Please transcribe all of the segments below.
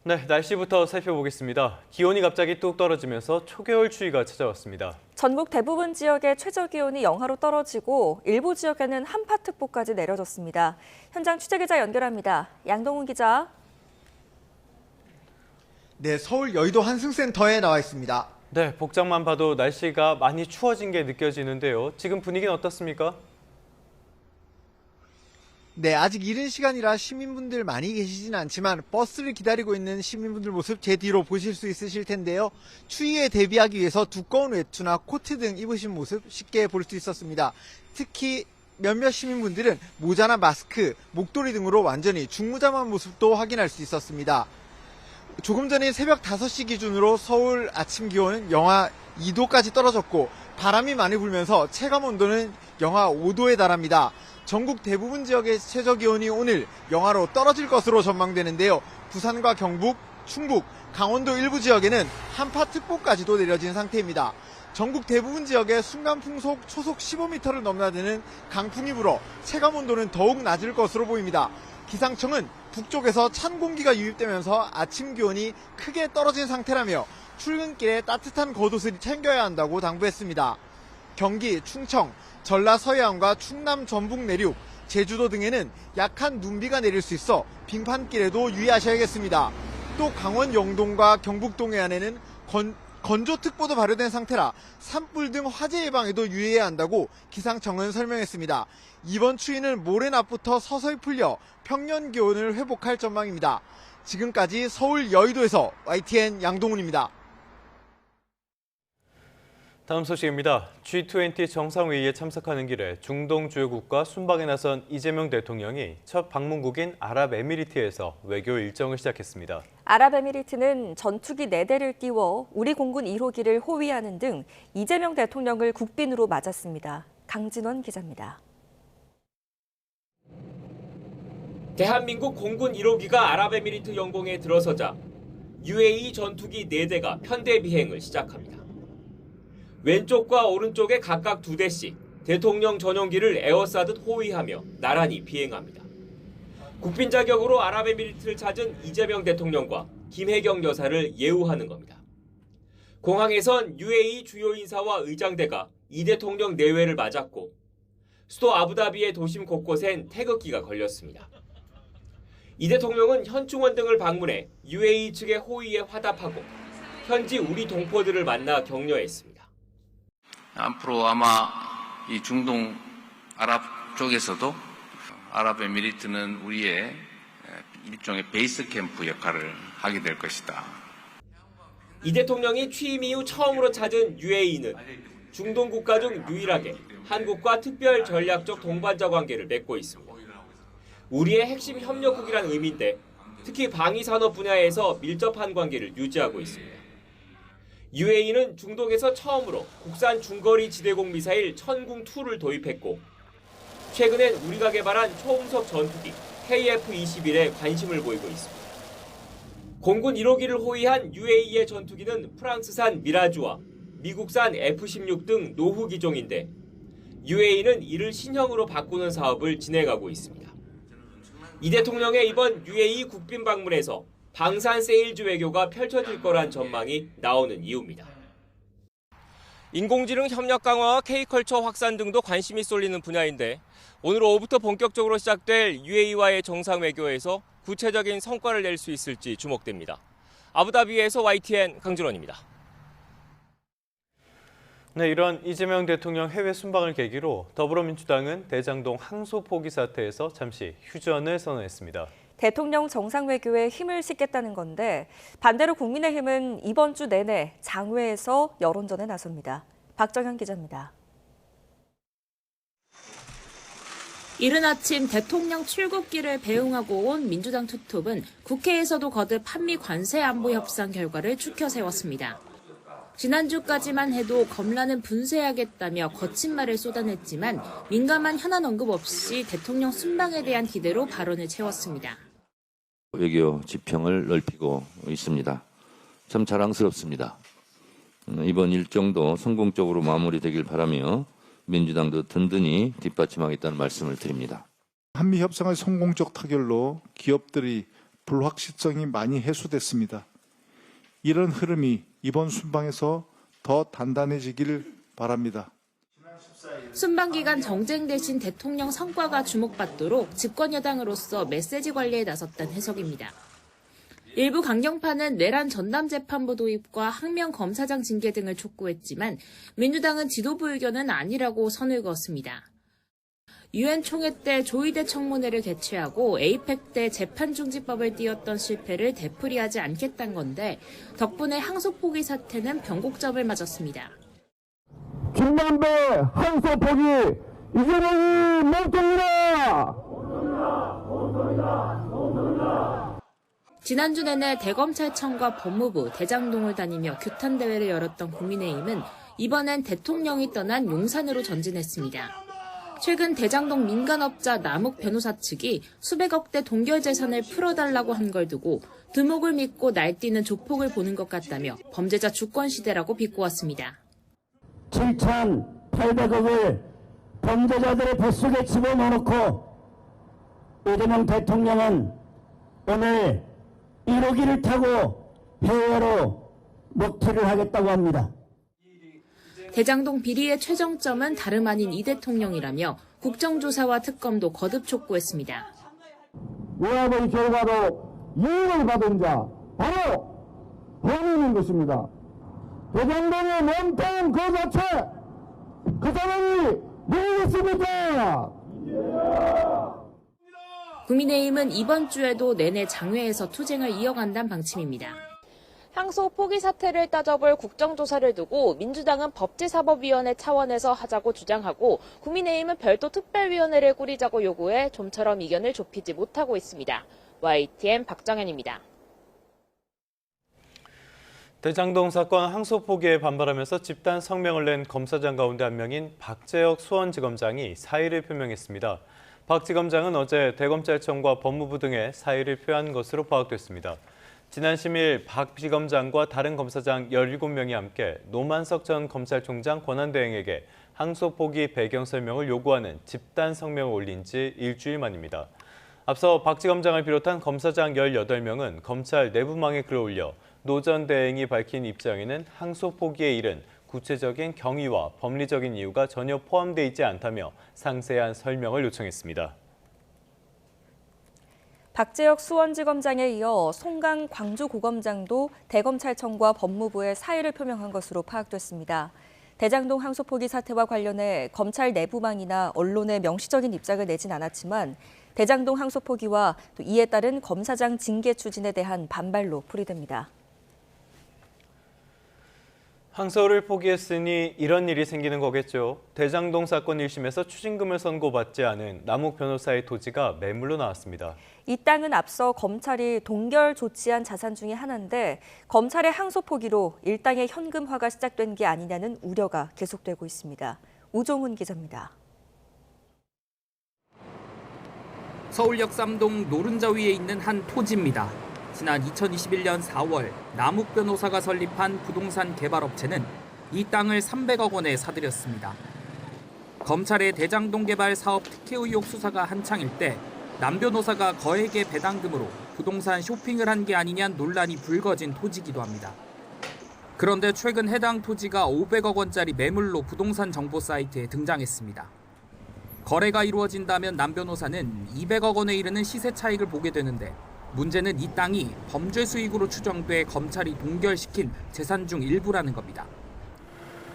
네, 날씨부터 살펴보겠습니다. 기온이 갑자기 뚝 떨어지면서 초겨울 추위가 찾아왔습니다. 전국 대부분 지역의 최저기온이 영하로 떨어지고 일부 지역에는 한파특보까지 내려졌습니다. 현장 취재기자 연결합니다. 양동훈 기자. 네, 서울 여의도 한승센터에 나와 있습니다. 네, 복장만 봐도 날씨가 많이 추워진 게 느껴지는데요. 지금 분위기는 어떻습니까? 네, 아직 이른 시간이라 시민분들 많이 계시진 않지만 버스를 기다리고 있는 시민분들 모습 제 뒤로 보실 수 있으실 텐데요. 추위에 대비하기 위해서 두꺼운 외투나 코트 등 입으신 모습 쉽게 볼 수 있었습니다. 특히 몇몇 시민분들은 모자나 마스크, 목도리 등으로 완전히 중무장한 모습도 확인할 수 있었습니다. 조금 전에 새벽 5시 기준으로 서울 아침 기온은 영하 2도까지 떨어졌고 바람이 많이 불면서 체감 온도는 영하 5도에 달합니다. 전국 대부분 지역의 최저기온이 오늘 영하로 떨어질 것으로 전망되는데요. 부산과 경북, 충북, 강원도 일부 지역에는 한파특보까지도 내려진 상태입니다. 전국 대부분 지역에 순간풍속 초속 15m를 넘나드는 강풍이 불어 체감온도는 더욱 낮을 것으로 보입니다. 기상청은 북쪽에서 찬 공기가 유입되면서 아침 기온이 크게 떨어진 상태라며 출근길에 따뜻한 겉옷을 챙겨야 한다고 당부했습니다. 경기, 충청, 전라 서해안과 충남 전북 내륙, 제주도 등에는 약한 눈비가 내릴 수 있어 빙판길에도 유의하셔야겠습니다. 또 강원 영동과 경북 동해안에는 건조특보도 발효된 상태라 산불 등 화재 예방에도 유의해야 한다고 기상청은 설명했습니다. 이번 추위는 모레 낮부터 서서히 풀려 평년 기온을 회복할 전망입니다. 지금까지 서울 여의도에서 YTN 양동훈입니다. 다음 소식입니다. G20 정상회의에 참석하는 길에 중동 주요국과 순방에 나선 이재명 대통령이 첫 방문국인 아랍에미리트에서 외교 일정을 시작했습니다. 아랍에미리트는 전투기 4대를 띄워 우리 공군 1호기를 호위하는 등 이재명 대통령을 국빈으로 맞았습니다. 강진원 기자입니다. 대한민국 공군 1호기가 아랍에미리트 영공에 들어서자 UAE 전투기 4대가 편대 비행을 시작합니다. 왼쪽과 오른쪽에 각각 2대씩 대통령 전용기를 에워싸듯 호위하며 나란히 비행합니다. 국빈 자격으로 아랍에미리트를 찾은 이재명 대통령과 김혜경 여사를 예우하는 겁니다. 공항에선 UAE 주요 인사와 의장대가 이 대통령 내외를 맞았고 수도 아부다비의 도심 곳곳엔 태극기가 걸렸습니다. 이 대통령은 현충원 등을 방문해 UAE 측의 호의에 화답하고 현지 우리 동포들을 만나 격려했습니다. 앞으로 아마 이 중동 아랍 쪽에서도 아랍에미리트는 우리의 일종의 베이스 캠프 역할을 하게 될 것이다. 이 대통령이 취임 이후 처음으로 찾은 UAE는 중동 국가 중 유일하게 한국과 특별 전략적 동반자 관계를 맺고 있습니다. 우리의 핵심 협력국이란 의미인데 특히 방위산업 분야에서 밀접한 관계를 유지하고 있습니다. UAE는 중동에서 처음으로 국산 중거리 지대공 미사일 천궁2를 도입했고 최근엔 우리가 개발한 초음속 전투기 KF-21에 관심을 보이고 있습니다. 공군 1호기를 호위한 UAE의 전투기는 프랑스산 미라주와 미국산 F-16 등 노후 기종인데 UAE는 이를 신형으로 바꾸는 사업을 진행하고 있습니다. 이 대통령의 이번 UAE 국빈 방문에서 방산 세일즈 외교가 펼쳐질 거란 전망이 나오는 이유입니다. 인공지능 협력 강화와 K컬처 확산 등도 관심이 쏠리는 분야인데 오늘 오후부터 본격적으로 시작될 UAE와의 정상 외교에서 구체적인 성과를 낼 수 있을지 주목됩니다. 아부다비에서 YTN 강진원입니다. 네, 이런 이재명 대통령 해외 순방을 계기로 더불어민주당은 대장동 항소 포기 사태에서 잠시 휴전을 선언했습니다. 대통령 정상 외교에 힘을 싣겠다는 건데 반대로 국민의힘은 이번 주 내내 장외에서 여론전에 나섭니다. 박정현 기자입니다. 이른 아침 대통령 출국길을 배웅하고 온 민주당 투톱은 국회에서도 거듭 한미 관세 안보 협상 결과를 추켜 세웠습니다. 지난주까지만 해도 검란은 분쇄하겠다며 거친 말을 쏟아냈지만 민감한 현안 언급 없이 대통령 순방에 대한 기대로 발언을 채웠습니다. 외교 지평을 넓히고 있습니다. 참 자랑스럽습니다. 이번 일정도 성공적으로 마무리되길 바라며 민주당도 든든히 뒷받침하겠다는 말씀을 드립니다. 한미 협상의 성공적 타결로 기업들이 불확실성이 많이 해소됐습니다. 이런 흐름이 이번 순방에서 더 단단해지길 바랍니다. 순방 기간 정쟁 대신 대통령 성과가 주목받도록 집권 여당으로서 메시지 관리에 나섰다는 해석입니다. 일부 강경파는 내란 전담 재판부 도입과 항명 검사장 징계 등을 촉구했지만 민주당은 지도부 의견은 아니라고 선을 그었습니다. 유엔 총회 때 조의대 청문회를 개최하고 에이펙 때 재판중지법을 띄웠던 실패를 되풀이하지 않겠다는 건데 덕분에 항소 포기 사태는 변곡점을 맞았습니다. 김만배 항소 포기 이재명이 멈춰라! 지난주 내내 대검찰청과 법무부, 대장동을 다니며 규탄 대회를 열었던 국민의힘은 이번엔 대통령이 떠난 용산으로 전진했습니다. 최근 대장동 민간업자 남욱 변호사 측이 수백억 대 동결 재산을 풀어달라고 한 걸 두고 두목을 믿고 날뛰는 조폭을 보는 것 같다며 범죄자 주권 시대라고 비꼬았습니다. 7,800억을 범죄자들의 뱃속에 집어넣어놓고 이재명 대통령은 오늘 1호기를 타고 해외로 먹튀를 하겠다고 합니다. 대장동 비리의 최정점은 다름 아닌 이 대통령이라며 국정조사와 특검도 거듭 촉구했습니다. 외압의 결과로 이익을 받은 자 바로 본인인 것입니다. 대장동의 몸통 그 자체 그 사람이 누구겠습니까? 국민의힘은 이번 주에도 내내 장외에서 투쟁을 이어간다는 방침입니다. 항소 포기 사태를 따져볼 국정조사를 두고 민주당은 법제사법위원회 차원에서 하자고 주장하고 국민의힘은 별도 특별위원회를 꾸리자고 요구해 좀처럼 이견을 좁히지 못하고 있습니다. YTN 박정현입니다. 대장동 사건 항소 포기에 반발하면서 집단 성명을 낸 검사장 가운데 한 명인 박재혁 수원지검장이 사의를 표명했습니다. 박 지검장은 어제 대검찰청과 법무부 등에 사의를 표한 것으로 파악됐습니다. 지난 10일 박 지검장과 다른 검사장 17명이 함께 노만석 전 검찰총장 권한대행에게 항소 포기 배경 설명을 요구하는 집단 성명을 올린 지 일주일 만입니다. 앞서 박 지검장을 비롯한 검사장 18명은 검찰 내부망에 글을 올려 노 전 대행이 밝힌 입장에는 항소 포기에 이른 구체적인 경위와 법리적인 이유가 전혀 포함되어 있지 않다며 상세한 설명을 요청했습니다. 박재혁 수원지검장에 이어 송강 광주고검장도 대검찰청과 법무부에 사의를 표명한 것으로 파악됐습니다. 대장동 항소 포기 사태와 관련해 검찰 내부망이나 언론의 명시적인 입장을 내진 않았지만 대장동 항소 포기와 또 이에 따른 검사장 징계 추진에 대한 반발로 풀이됩니다. 항소를 포기했으니 이런 일이 생기는 거겠죠. 대장동 사건 1심에서 추징금을 선고받지 않은 남욱 변호사의 토지가 매물로 나왔습니다. 이 땅은 앞서 검찰이 동결 조치한 자산 중에 하나인데 검찰의 항소 포기로 일당의 현금화가 시작된 게 아니냐는 우려가 계속되고 있습니다. 우종훈 기자입니다. 서울역 3동 노른자 위에 있는 한 토지입니다. 지난 2021년 4월 남욱 변호사가 설립한 부동산 개발업체는 이 땅을 300억 원에 사들였습니다. 검찰의 대장동 개발 사업 특혜 의혹 수사가 한창일 때 남 변호사가 거액의 배당금으로 부동산 쇼핑을 한 게 아니냐는 논란이 불거진 토지이기도 합니다. 그런데 최근 해당 토지가 500억 원짜리 매물로 부동산 정보 사이트에 등장했습니다. 거래가 이루어진다면 남 변호사는 200억 원에 이르는 시세 차익을 보게 되는데 문제는 이 땅이 범죄 수익으로 추정돼 검찰이 동결시킨 재산 중 일부라는 겁니다.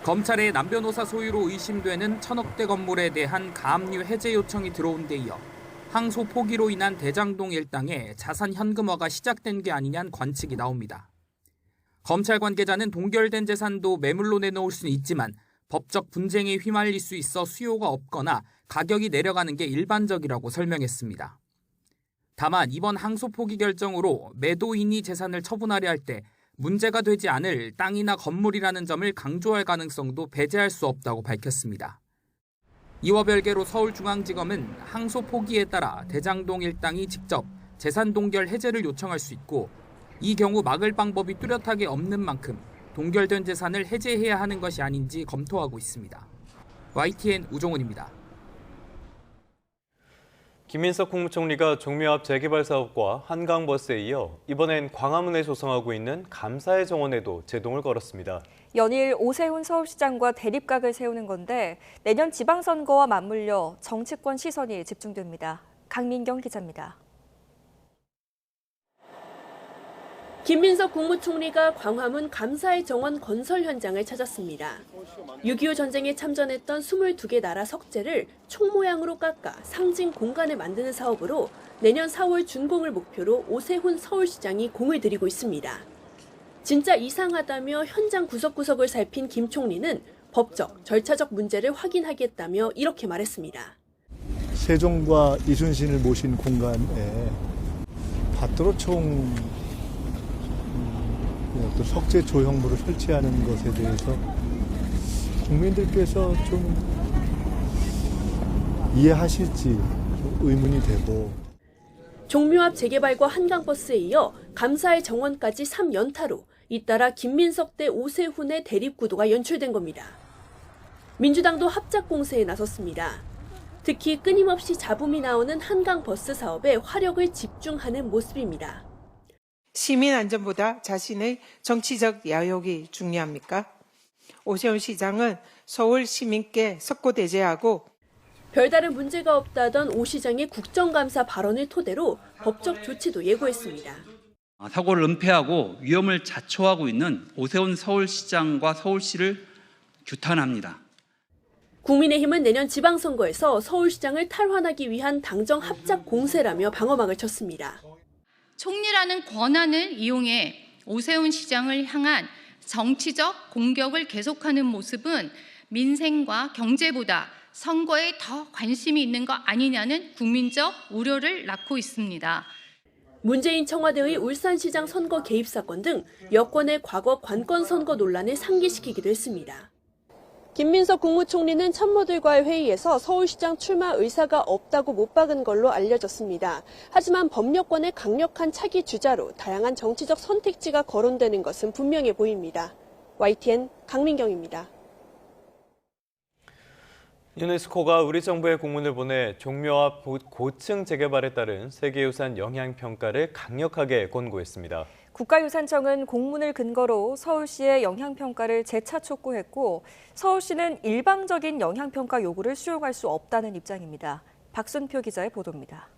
검찰의 남 변호사 소유로 의심되는 1000억대 건물에 대한 가압류 해제 요청이 들어온 데 이어 항소 포기로 인한 대장동 일당의 자산 현금화가 시작된 게 아니냐는 관측이 나옵니다. 검찰 관계자는 동결된 재산도 매물로 내놓을 수는 있지만 법적 분쟁에 휘말릴 수 있어 수요가 없거나 가격이 내려가는 게 일반적이라고 설명했습니다. 다만 이번 항소 포기 결정으로 매도인이 재산을 처분하려 할 때 문제가 되지 않을 땅이나 건물이라는 점을 강조할 가능성도 배제할 수 없다고 밝혔습니다. 이와 별개로 서울중앙지검은 항소 포기에 따라 대장동 일당이 직접 재산 동결 해제를 요청할 수 있고 이 경우 막을 방법이 뚜렷하게 없는 만큼 동결된 재산을 해제해야 하는 것이 아닌지 검토하고 있습니다. YTN 우종훈입니다. 김민석 국무총리가 종묘앞 재개발 사업과 한강버스에 이어 이번엔 광화문에 조성하고 있는 감사의 정원에도 제동을 걸었습니다. 연일 오세훈 서울시장과 대립각을 세우는 건데 내년 지방선거와 맞물려 정치권 시선이 집중됩니다. 강민경 기자입니다. 김민석 국무총리가 광화문 감사의 정원 건설 현장을 찾았습니다. 6.25 전쟁에 참전했던 22개 나라 석재를 총 모양으로 깎아 상징 공간을 만드는 사업으로 내년 4월 준공을 목표로 오세훈 서울시장이 공을 들이고 있습니다. 진짜 이상하다며 현장 구석구석을 살핀 김 총리는 법적, 절차적 문제를 확인하겠다며 이렇게 말했습니다. 세종과 이순신을 모신 공간에 밭도로총 또 석재 조형물을 설치하는 것에 대해서 국민들께서 좀 이해하실지 좀 의문이 되고. 종묘 앞 재개발과 한강버스에 이어 감사의 정원까지 3연타로 잇따라 김민석 대 오세훈의 대립구도가 연출된 겁니다. 민주당도 합작 공세에 나섰습니다. 특히 끊임없이 잡음이 나오는 한강버스 사업에 화력을 집중하는 모습입니다. 시민 안전보다 자신의 정치적 야욕이 중요합니까? 오세훈 시장은 서울 시민께 석고대죄하고 별다른 문제가 없다던 오 시장의 국정감사 발언을 토대로 법적 조치도 예고했습니다. 사고를 은폐하고 위험을 자초하고 있는 오세훈 서울시장과 서울시를 규탄합니다. 국민의힘은 내년 지방선거에서 서울시장을 탈환하기 위한 당정 합작 공세라며 방어막을 쳤습니다. 총리라는 권한을 이용해 오세훈 시장을 향한 정치적 공격을 계속하는 모습은 민생과 경제보다 선거에 더 관심이 있는 거 아니냐는 국민적 우려를 낳고 있습니다. 문재인 청와대의 울산시장 선거 개입 사건 등 여권의 과거 관건 선거 논란을 상기시키기도 했습니다. 김민석 국무총리는 참모들과의 회의에서 서울시장 출마 의사가 없다고 못 박은 걸로 알려졌습니다. 하지만 법여권의 강력한 차기 주자로 다양한 정치적 선택지가 거론되는 것은 분명해 보입니다. YTN 강민경입니다. 유네스코가 우리 정부에 공문을 보내 종묘 앞 고층 재개발에 따른 세계유산 영향평가를 강력하게 권고했습니다. 국가유산청은 공문을 근거로 서울시의 영향평가를 재차 촉구했고 서울시는 일방적인 영향평가 요구를 수용할 수 없다는 입장입니다. 박순표 기자의 보도입니다.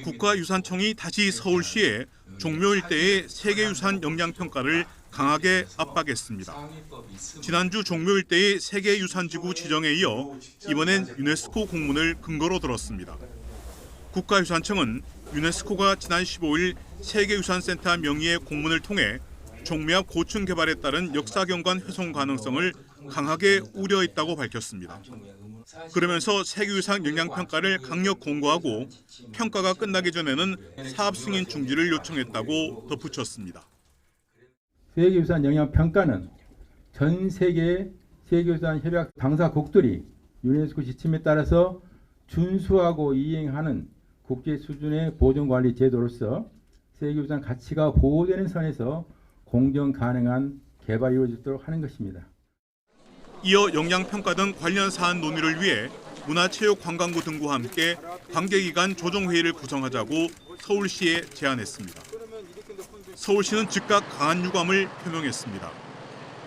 국가유산청이 다시 서울시에 종묘 일대의 세계유산 영향평가를 강하게 압박했습니다. 지난주 종묘 일대의 세계유산지구 지정에 이어 이번엔 유네스코 공문을 근거로 들었습니다. 국가유산청은 유네스코가 지난 15일 세계유산센터 명의의 공문을 통해 종묘 앞 고층 개발에 따른 역사경관 훼손 가능성을 강하게 우려했다고 밝혔습니다. 그러면서 세계유산 영향평가를 강력 권고하고 평가가 끝나기 전에는 사업 승인 중지를 요청했다고 덧붙였습니다. 세계유산 영향평가는 전 세계의 세계유산 협약 당사국들이 유네스코 지침에 따라서 준수하고 이행하는 국제 수준의 보존관리 제도로서 세계유산 가치가 보호되는 선에서 공정 가능한 개발이 이루어지도록 하는 것입니다. 이어 영향평가 등 관련 사안 논의를 위해 문화체육관광부 등과 함께 관계기관 조정회의를 구성하자고 서울시에 제안했습니다. 서울시는 즉각 강한 유감을 표명했습니다.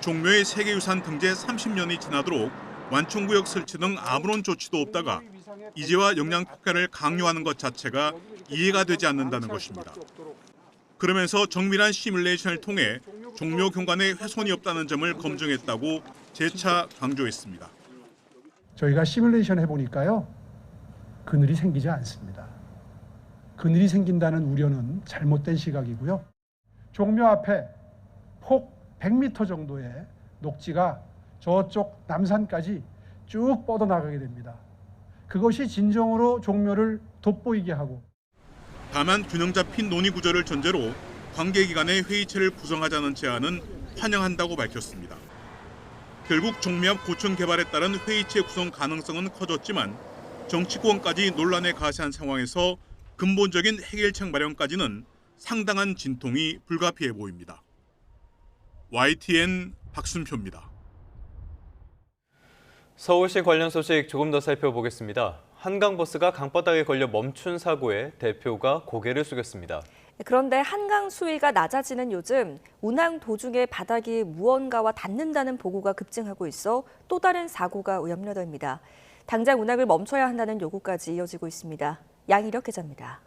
종묘의 세계유산 등재 30년이 지나도록 완충구역 설치 등 아무런 조치도 없다가 이제와 영향평가를 강요하는 것 자체가 이해가 되지 않는다는 것입니다. 그러면서 정밀한 시뮬레이션을 통해 종묘 경관에 훼손이 없다는 점을 검증했다고 재차 강조했습니다. 저희가 시뮬레이션 해보니까요. 그늘이 생기지 않습니다. 그늘이 생긴다는 우려는 잘못된 시각이고요. 종묘 앞에 폭 100m 정도의 녹지가 저쪽 남산까지 쭉 뻗어나가게 됩니다. 그것이 진정으로 종묘를 돋보이게 하고 다만 균형 잡힌 논의 구조를 전제로 관계기관의 회의체를 구성하자는 제안은 환영한다고 밝혔습니다. 결국 종묘 앞 고층 개발에 따른 회의체 구성 가능성은 커졌지만 정치권까지 논란에 가세한 상황에서 근본적인 해결책 마련까지는 상당한 진통이 불가피해 보입니다. YTN 박순표입니다. 서울시 관련 소식 조금 더 살펴보겠습니다. 한강버스가 강바닥에 걸려 멈춘 사고에 대표가 고개를 숙였습니다. 그런데 한강 수위가 낮아지는 요즘 운항 도중에 바닥이 무언가와 닿는다는 보고가 급증하고 있어 또 다른 사고가 우려됩니다. 당장 운항을 멈춰야 한다는 요구까지 이어지고 있습니다. 양희력 기자입니다.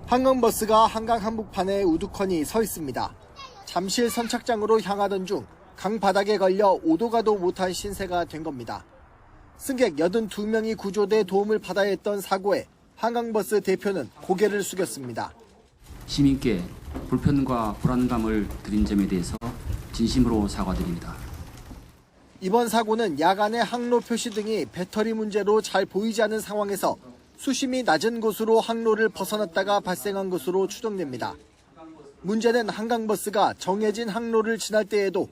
한강버스가 한강 한복판에 우두커니 서 있습니다. 잠실 선착장으로 향하던 중 강바닥에 걸려 오도 가도 못한 신세가 된 겁니다. 승객 82명이 구조돼 도움을 받아야 했던 사고에 한강버스 대표는 고개를 숙였습니다. 시민께 불편과 불안감을 드린 점에 대해서 진심으로 사과드립니다. 이번 사고는 야간에 항로 표시 등이 배터리 문제로 잘 보이지 않은 상황에서 수심이 낮은 곳으로 항로를 벗어났다가 발생한 것으로 추정됩니다. 문제는 한강버스가 정해진 항로를 지날 때에도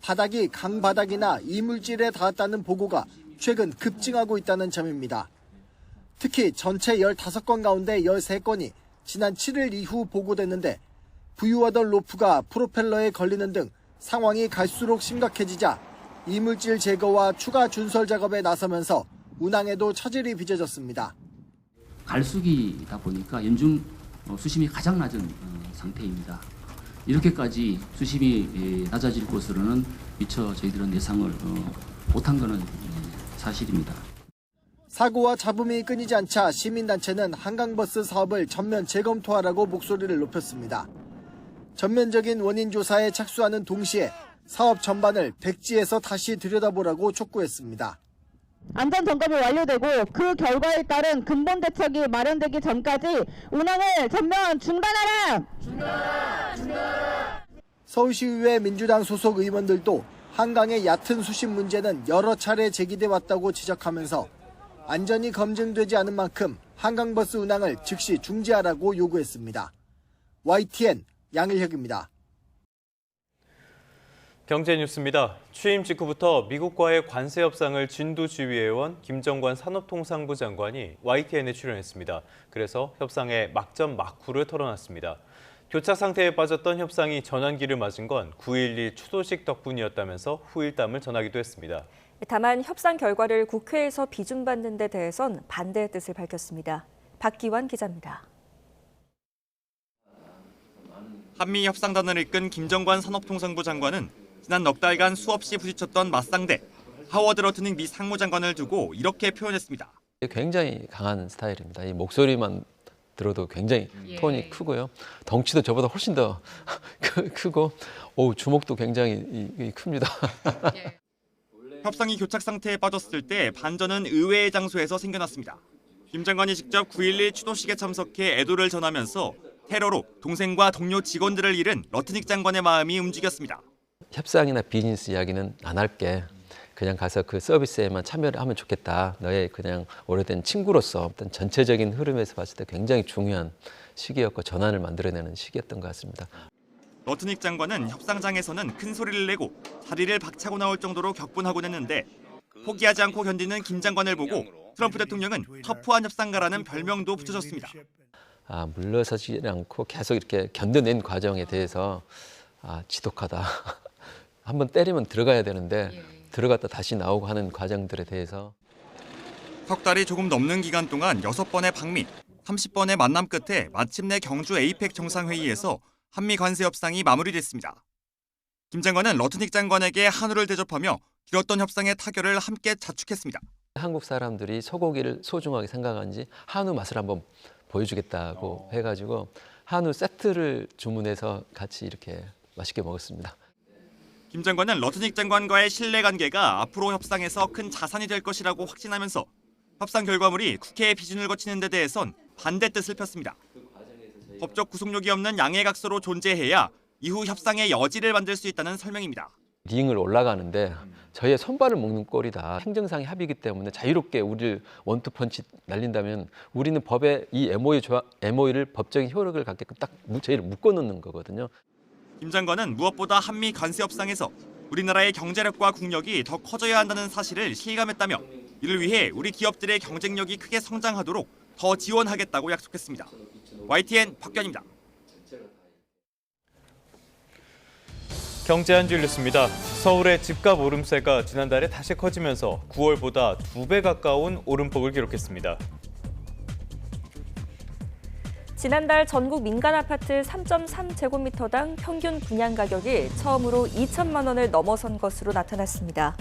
바닥이 강바닥이나 이물질에 닿았다는 보고가 최근 급증하고 있다는 점입니다. 특히 전체 15건 가운데 13건이 지난 7일 이후 보고됐는데 부유하던 로프가 프로펠러에 걸리는 등 상황이 갈수록 심각해지자 이물질 제거와 추가 준설 작업에 나서면서 운항에도 차질이 빚어졌습니다. 갈수기다 보니까 연중 수심이 가장 낮은 상태입니다. 이렇게까지 수심이 낮아질 것으로는 미처 저희들은 예상을 못한 것은 사실입니다. 사고와 잡음이 끊이지 않자 시민단체는 한강버스 사업을 전면 재검토하라고 목소리를 높였습니다. 전면적인 원인 조사에 착수하는 동시에 사업 전반을 백지에서 다시 들여다보라고 촉구했습니다. 안전 점검이 완료되고 그 결과에 따른 근본 대책이 마련되기 전까지 운항을 전면 중단하라! 서울시의회 민주당 소속 의원들도 한강의 얕은 수심 문제는 여러 차례 제기돼 왔다고 지적하면서 안전이 검증되지 않은 만큼 한강버스 운항을 즉시 중지하라고 요구했습니다. YTN 양일혁입니다. 경제뉴스입니다. 취임 직후부터 미국과의 관세 협상을 진두지휘해온 김정관 산업통상부 장관이 YTN에 출연했습니다. 그래서 협상의 막전 막후를 털어놨습니다. 교착 상태에 빠졌던 협상이 전환기를 맞은 건 9.12 추도식 덕분이었다면서 후일담을 전하기도 했습니다. 다만 협상 결과를 국회에서 비준받는 데 대해선 반대의 뜻을 밝혔습니다. 박기환 기자입니다. 한미 협상단을 이끈 김정관 산업통상부 장관은 지난 넉 달간 수없이 부딪혔던 맞상대 하워드 러트닉 미 상무장관을 두고 이렇게 표현했습니다. 굉장히 강한 스타일입니다. 이 목소리만 들어도 굉장히 톤이 크고요. 덩치도 저보다 훨씬 더 크고 주먹도 굉장히 큽니다. 협상이 교착 상태에 빠졌을 때 반전은 의외의 장소에서 생겨났습니다. 김 장관이 직접 9.11 추도식에 참석해 애도를 전하면서 테러로 동생과 동료 직원들을 잃은 러트닉 장관의 마음이 움직였습니다. 협상이나 비즈니스 이야기는 안 할게. 그냥 가서 그 서비스에만 참여를 하면 좋겠다. 너의 그냥 오래된 친구로서 어떤 전체적인 흐름에서 봤을 때 굉장히 중요한 시기였고 전환을 만들어내는 시기였던 것 같습니다. 러트닉 장관은 협상장에서는 큰 소리를 내고 자리를 박차고 나올 정도로 격분하곤 했는데 포기하지 않고 견디는 김 장관을 보고 트럼프 대통령은 터프한 협상가라는 별명도 붙여줬습니다. 물러서지 않고 계속 이렇게 견뎌낸 과정에 대해서 지독하다. 한번 때리면 들어가야 되는데 들어갔다 다시 나오고 하는 과정들에 대해서 석 달이 조금 넘는 기간 동안 6번의 방미, 30번의 만남 끝에 마침내 경주 에이펙 정상회의에서 한미 관세 협상이 마무리됐습니다. 김 장관은 러트닉 장관에게 한우를 대접하며 길었던 협상의 타결을 함께 자축했습니다. 한국 사람들이 소고기를 소중하게 생각하는지 한우 맛을 한번 보여주겠다고 해가지고 한우 세트를 주문해서 같이 이렇게 맛있게 먹었습니다. 김 장관은 러트닉 장관과의 신뢰관계가 앞으로 협상에서 큰 자산이 될 것이라고 확신하면서 협상 결과물이 국회의 비준을 거치는 데 대해선 반대 뜻을 폈습니다. 법적 구속력이 없는 양해각서로 존재해야 이후 협상의 여지를 만들 수 있다는 설명입니다. 링을 올라가는데 저희의 손발을 먹는 꼴이다. 행정상의 합의이기 때문에 자유롭게 우리를 원투펀치 날린다면 우리는 법에 이 MOU를 법적인 효력을 갖게끔 딱 저희를 묶어놓는 거거든요. 김 장관은 무엇보다 한미 관세 협상에서 우리나라의 경제력과 국력이 더 커져야 한다는 사실을 실감했다며 이를 위해 우리 기업들의 경쟁력이 크게 성장하도록 더 지원하겠다고 약속했습니다. YTN 박견입니다. 경제 한 줄 뉴스입니다. 서울의 집값 오름세가 지난달에 다시 커지면서 9월보다 2배 가까운 오름폭을 기록했습니다. 지난달 전국 민간 아파트 3.3제곱미터당 평균 분양 가격이 처음으로 2천만 원을 넘어선 것으로 나타났습니다.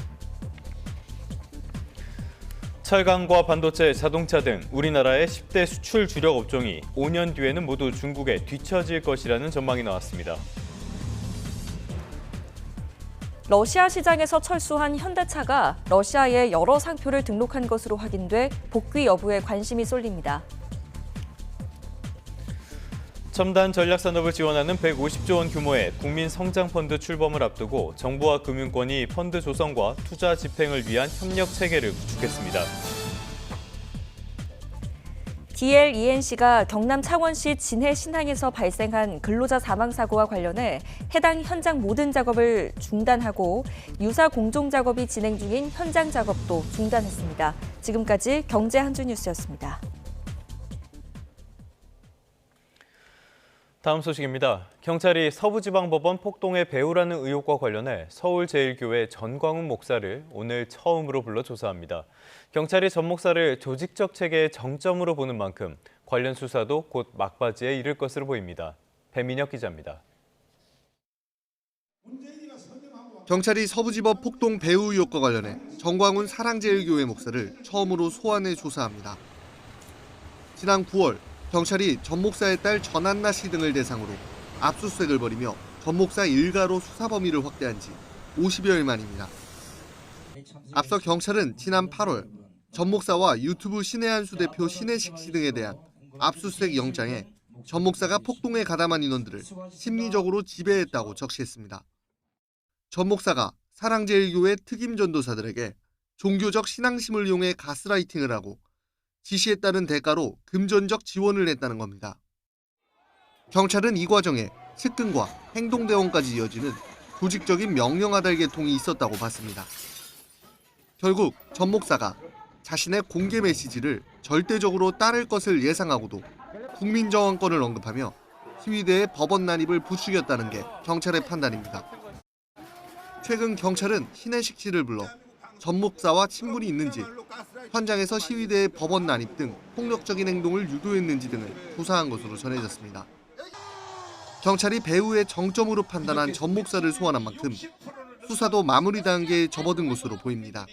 철강과 반도체, 자동차 등 우리나라의 10대 수출 주력 업종이 5년 뒤에는 모두 중국에 뒤처질 것이라는 전망이 나왔습니다. 러시아 시장에서 철수한 현대차가 러시아에 여러 상표를 등록한 것으로 확인돼 복귀 여부에 관심이 쏠립니다. 첨단 전략산업을 지원하는 150조 원 규모의 국민성장펀드 출범을 앞두고 정부와 금융권이 펀드 조성과 투자 집행을 위한 협력 체계를 구축했습니다. DLENC가 경남 창원시 진해 신항에서 발생한 근로자 사망 사고와 관련해 해당 현장 모든 작업을 중단하고 유사 공종 작업이 진행 중인 현장 작업도 중단했습니다. 지금까지 경제 한 줄 뉴스였습니다. 다음 소식입니다. 경찰이 서부지방법원 폭동의 배우라는 의혹과 관련해 서울제일교회 전광훈 목사를 오늘 처음으로 불러 조사합니다. 경찰이 전 목사를 조직적 체계의 정점으로 보는 만큼 관련 수사도 곧 막바지에 이를 것으로 보입니다. 배민혁 기자입니다. 경찰이 서부지법 폭동 배후 의혹과 관련해 전광훈 사랑제일교회 목사를 처음으로 소환해 조사합니다. 지난 9월 경찰이 전 목사의 딸 전한나 씨 등을 대상으로 압수수색을 벌이며 전 목사 일가로 수사 범위를 확대한 지 50여일 만입니다. 앞서 경찰은 지난 8월 전 목사와 유튜브 신의 한수 대표 신혜식 씨 등에 대한 압수수색 영장에 전 목사가 폭동에 가담한 인원들을 심리적으로 지배했다고 적시했습니다. 전 목사가 사랑제일교회 특임 전도사들에게 종교적 신앙심을 이용해 가스라이팅을 하고 지시에 따른 대가로 금전적 지원을 했다는 겁니다. 경찰은 이 과정에 측근과 행동대원까지 이어지는 조직적인 명령하달 계통이 있었다고 봤습니다. 결국 전 목사가 자신의 공개 메시지를 절대적으로 따를 것을 예상하고도 국민정언권을 언급하며 시위대의 법원 난입을 부추겼다는 게 경찰의 판단입니다. 최근 경찰은 신혜식 씨를 불러 전 목사와 친분이 있는지, 현장에서 시위대의 법원 난입 등 폭력적인 행동을 유도했는지 등을 조사한 것으로 전해졌습니다. 경찰이 배후의 정점으로 판단한 전 목사를 소환한 만큼 수사도 마무리 단계에 접어든 것으로 보입니다.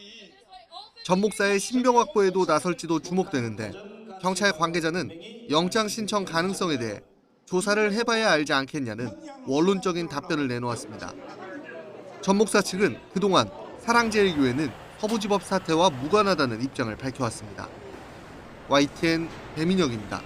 전 목사의 신병 확보에도 나설지도 주목되는데 경찰 관계자는 영장 신청 가능성에 대해 조사를 해봐야 알지 않겠냐는 원론적인 답변을 내놓았습니다. 전 목사 측은 그동안 사랑제일교회는 서부지법 사태와 무관하다는 입장을 밝혀왔습니다. YTN 배민혁입니다.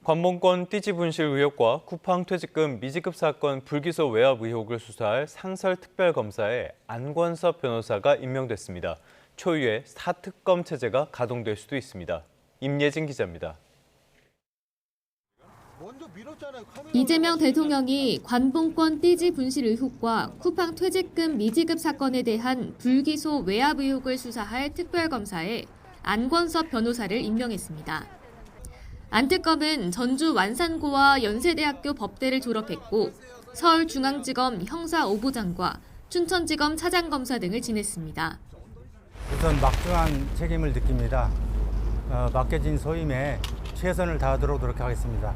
관봉권 띠지 분실 의혹과 쿠팡 퇴직금 미지급 사건 불기소 외압 의혹을 수사할 상설특별검사에 안권섭 변호사가 임명됐습니다. 초유의 사특검 체제가 가동될 수도 있습니다. 임예진 기자입니다. 이재명 대통령이 관봉권 띠지 분실 의혹과 쿠팡 퇴직금 미지급 사건에 대한 불기소 외압 의혹을 수사할 특별검사에 안권섭 변호사를 임명했습니다. 안 특검은 전주 완산고와 연세대학교 법대를 졸업했고 서울중앙지검 형사 5부장과 춘천지검 차장검사 등을 지냈습니다. 우선 막중한 책임을 느낍니다. 맡겨진 소임에 최선을 다하도록 노력하겠습니다.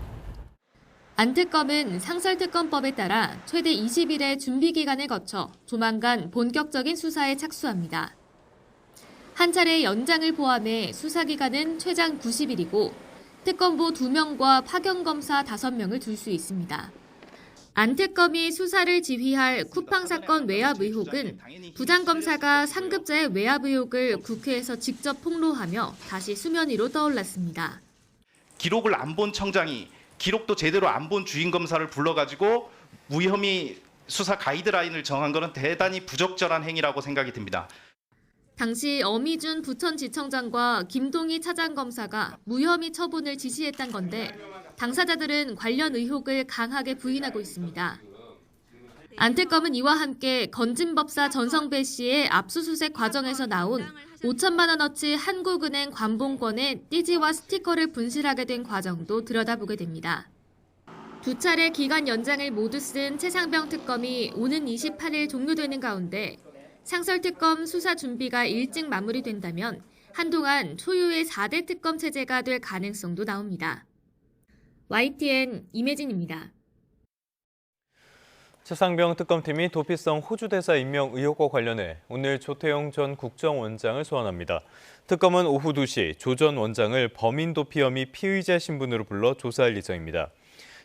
안 특검은 상설특검법에 따라 최대 20일의 준비기간을 거쳐 조만간 본격적인 수사에 착수합니다. 한 차례 연장을 포함해 수사기간은 최장 90일이고 특검보 2명과 파견검사 5명을 둘 수 있습니다. 안 특검이 수사를 지휘할 쿠팡 사건 외압 의혹은 부장검사가 상급자의 외압 의혹을 국회에서 직접 폭로하며 다시 수면 위로 떠올랐습니다. 기록을 안 본 청장이 기록도 제대로 안 본 주임검사를 불러가지고 무혐의 수사 가이드라인을 정한 것은 대단히 부적절한 행위라고 생각이 듭니다. 당시 어미준 부천지청장과 김동희 차장검사가 무혐의 처분을 지시했던 건데 당사자들은 관련 의혹을 강하게 부인하고 있습니다. 안 특검은 이와 함께 건진법사 전성배 씨의 압수수색 과정에서 나온 5천만 원어치 한국은행 관봉권에 띠지와 스티커를 분실하게 된 과정도 들여다보게 됩니다. 두 차례 기간 연장을 모두 쓴 최상병 특검이 오는 28일 종료되는 가운데 상설특검 수사 준비가 일찍 마무리된다면 한동안 초유의 4대 특검 체제가 될 가능성도 나옵니다. YTN 임혜진입니다. 최상병 특검팀이 도피성 호주 대사 임명 의혹과 관련해 오늘 조태용 전 국정원장을 소환합니다. 특검은 오후 2시 조 전 원장을 범인 도피 혐의 피의자 신분으로 불러 조사할 예정입니다.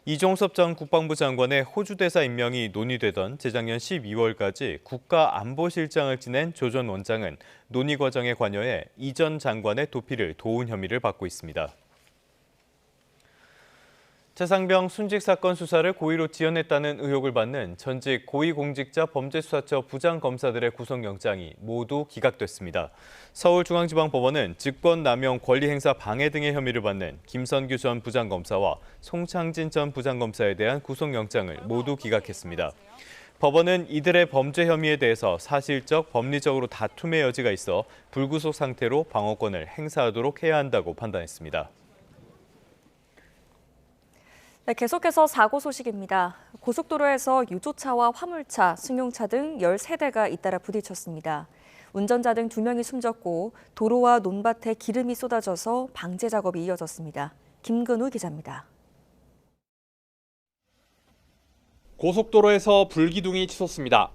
이종섭 전 국방부 장관의 호주 대사 임명이 논의되던 재작년 12월까지 국가안보실장을 지낸 조 전 원장은 논의 과정에 관여해 이 전 장관의 도피를 도운 혐의를 받고 있습니다. 최상병 순직 사건 수사를 고의로 지연했다는 의혹을 받는 전직 고위공직자 범죄수사처 부장검사들의 구속영장이 모두 기각됐습니다. 서울중앙지방법원은 직권남용 권리행사 방해 등의 혐의를 받는 김선규 전 부장검사와 송창진 전 부장검사에 대한 구속영장을 모두 기각했습니다. 법원은 이들의 범죄 혐의에 대해서 사실적, 법리적으로 다툼의 여지가 있어 불구속 상태로 방어권을 행사하도록 해야 한다고 판단했습니다. 네, 계속해서 사고 소식입니다. 고속도로에서 유조차와 화물차, 승용차 등 13대가 잇따라 부딪혔습니다. 운전자 등 2명이 숨졌고 도로와 논밭에 기름이 쏟아져서 방제 작업이 이어졌습니다. 김근우 기자입니다. 고속도로에서 불기둥이 치솟습니다.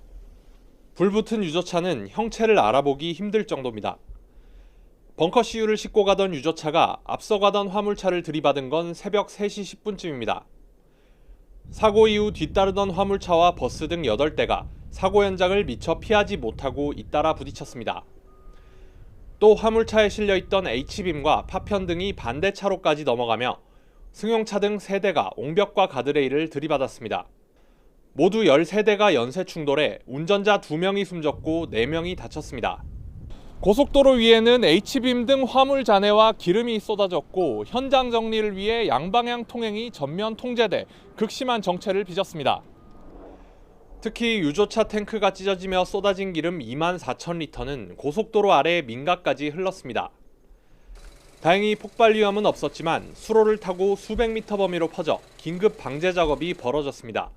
불붙은 유조차는 형체를 알아보기 힘들 정도입니다. 벙커 CU를 싣고 가던 유조차가 앞서 가던 화물차를 들이받은 건 새벽 3시 10분쯤입니다. 사고 이후 뒤따르던 화물차와 버스 등 8대가 사고 현장을 미처 피하지 못하고 잇따라 부딪혔습니다. 또 화물차에 실려있던 H빔과 파편 등이 반대 차로까지 넘어가며 승용차 등 3대가 옹벽과 가드레일을 들이받았습니다. 모두 13대가 연쇄 충돌해 운전자 2명이 숨졌고 4명이 다쳤습니다. 고속도로 위에는 H빔 등 화물 잔해와 기름이 쏟아졌고 현장 정리를 위해 양방향 통행이 전면 통제돼 극심한 정체를 빚었습니다. 특히 유조차 탱크가 찢어지며 쏟아진 기름 24,000리터는 고속도로 아래 민가까지 흘렀습니다. 다행히 폭발 위험은 없었지만 수로를 타고 수백 미터 범위로 퍼져 긴급 방제 작업이 벌어졌습니다.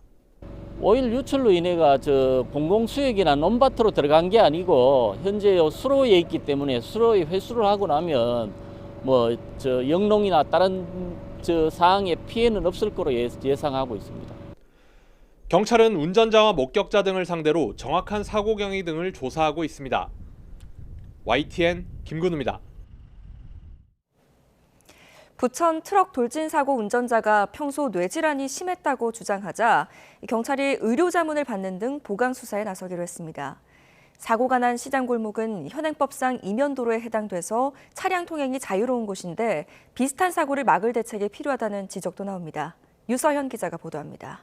오일 유출로 인해가 공공수역이나 논밭으로 들어간 게 아니고 현재 수로에 있기 때문에 수로에 회수를 하고 나면 영농이나 다른 사항에 피해는 없을 거로 예상하고 있습니다. 경찰은 운전자와 목격자 등을 상대로 정확한 사고 경위 등을 조사하고 있습니다. YTN 김근우입니다. 부천 트럭 돌진 사고 운전자가 평소 뇌질환이 심했다고 주장하자 경찰이 의료자문을 받는 등 보강 수사에 나서기로 했습니다. 사고가 난 시장 골목은 현행법상 이면도로에 해당돼서 차량 통행이 자유로운 곳인데 비슷한 사고를 막을 대책이 필요하다는 지적도 나옵니다. 유서현 기자가 보도합니다.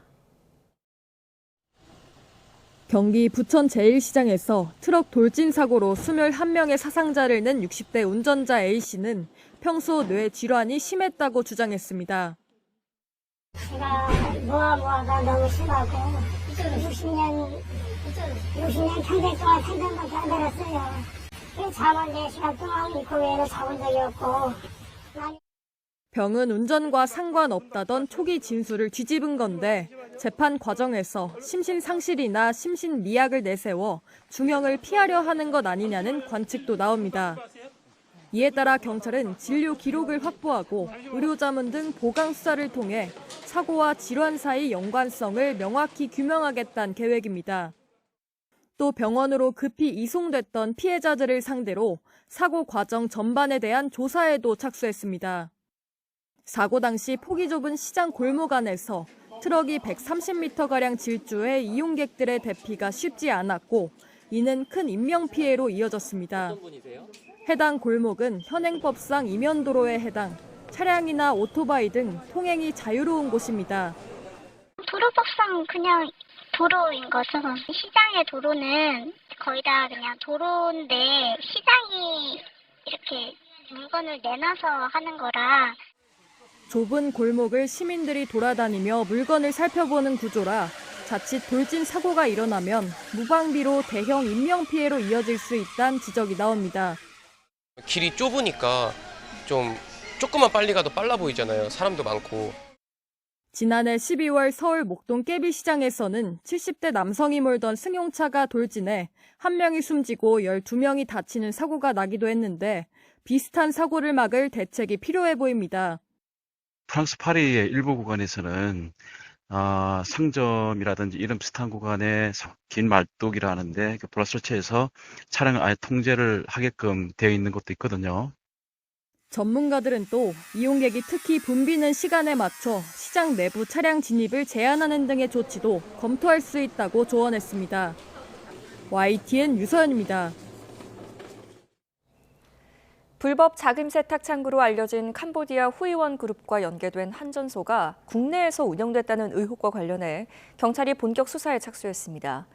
경기 부천 제1시장에서 트럭 돌진 사고로 21명의 사상자를 낸 60대 운전자 A씨는 평소 뇌 질환이 심했다고 주장했습니다. 제가 모아가 너무 심하고 60년 평생 동안 생각밖에 안 들었어요. 잠은 4시간 동안 그 외에는 자본 적이 없고. 병은 운전과 상관없다던 초기 진술을 뒤집은 건데 재판 과정에서 심신상실이나 심신미약을 내세워 중형을 피하려 하는 것 아니냐는 관측도 나옵니다. 이에 따라 경찰은 진료 기록을 확보하고 의료자문 등 보강 수사를 통해 사고와 질환 사이 연관성을 명확히 규명하겠다는 계획입니다. 또 병원으로 급히 이송됐던 피해자들을 상대로 사고 과정 전반에 대한 조사에도 착수했습니다. 사고 당시 폭이 좁은 시장 골목 안에서 트럭이 130m가량 질주해 이용객들의 대피가 쉽지 않았고 이는 큰 인명피해로 이어졌습니다. 해당 골목은 현행법상 이면도로에 해당, 차량이나 오토바이 등 통행이 자유로운 곳입니다. 도로법상 그냥 도로인 거죠. 시장의 도로는 거의 다 그냥 도로인데 시장이 이렇게 물건을 내놔서 하는 거라. 좁은 골목을 시민들이 돌아다니며 물건을 살펴보는 구조라 자칫 돌진 사고가 일어나면 무방비로 대형 인명피해로 이어질 수 있다는 지적이 나옵니다. 길이 좁으니까 조금만 빨리 가도 빨라 보이잖아요. 사람도 많고. 지난해 12월 서울 목동 깨비시장에서는 70대 남성이 몰던 승용차가 돌진해 1명이 숨지고 12명이 다치는 사고가 나기도 했는데 비슷한 사고를 막을 대책이 필요해 보입니다. 프랑스 파리의 일부 구간에서는 상점이라든지 이런 비슷한 구간에 긴 말뚝이라 하는데 불화설치해서 차량을 아예 통제를 하게끔 되어 있는 것도 있거든요. 전문가들은 또 이용객이 특히 붐비는 시간에 맞춰 시장 내부 차량 진입을 제한하는 등의 조치도 검토할 수 있다고 조언했습니다. YTN 유서연입니다. 불법 자금 세탁 창구로 알려진 캄보디아 후이원 그룹과 연계된 환전소가 국내에서 운영됐다는 의혹과 관련해 경찰이 본격 수사에 착수했습니다.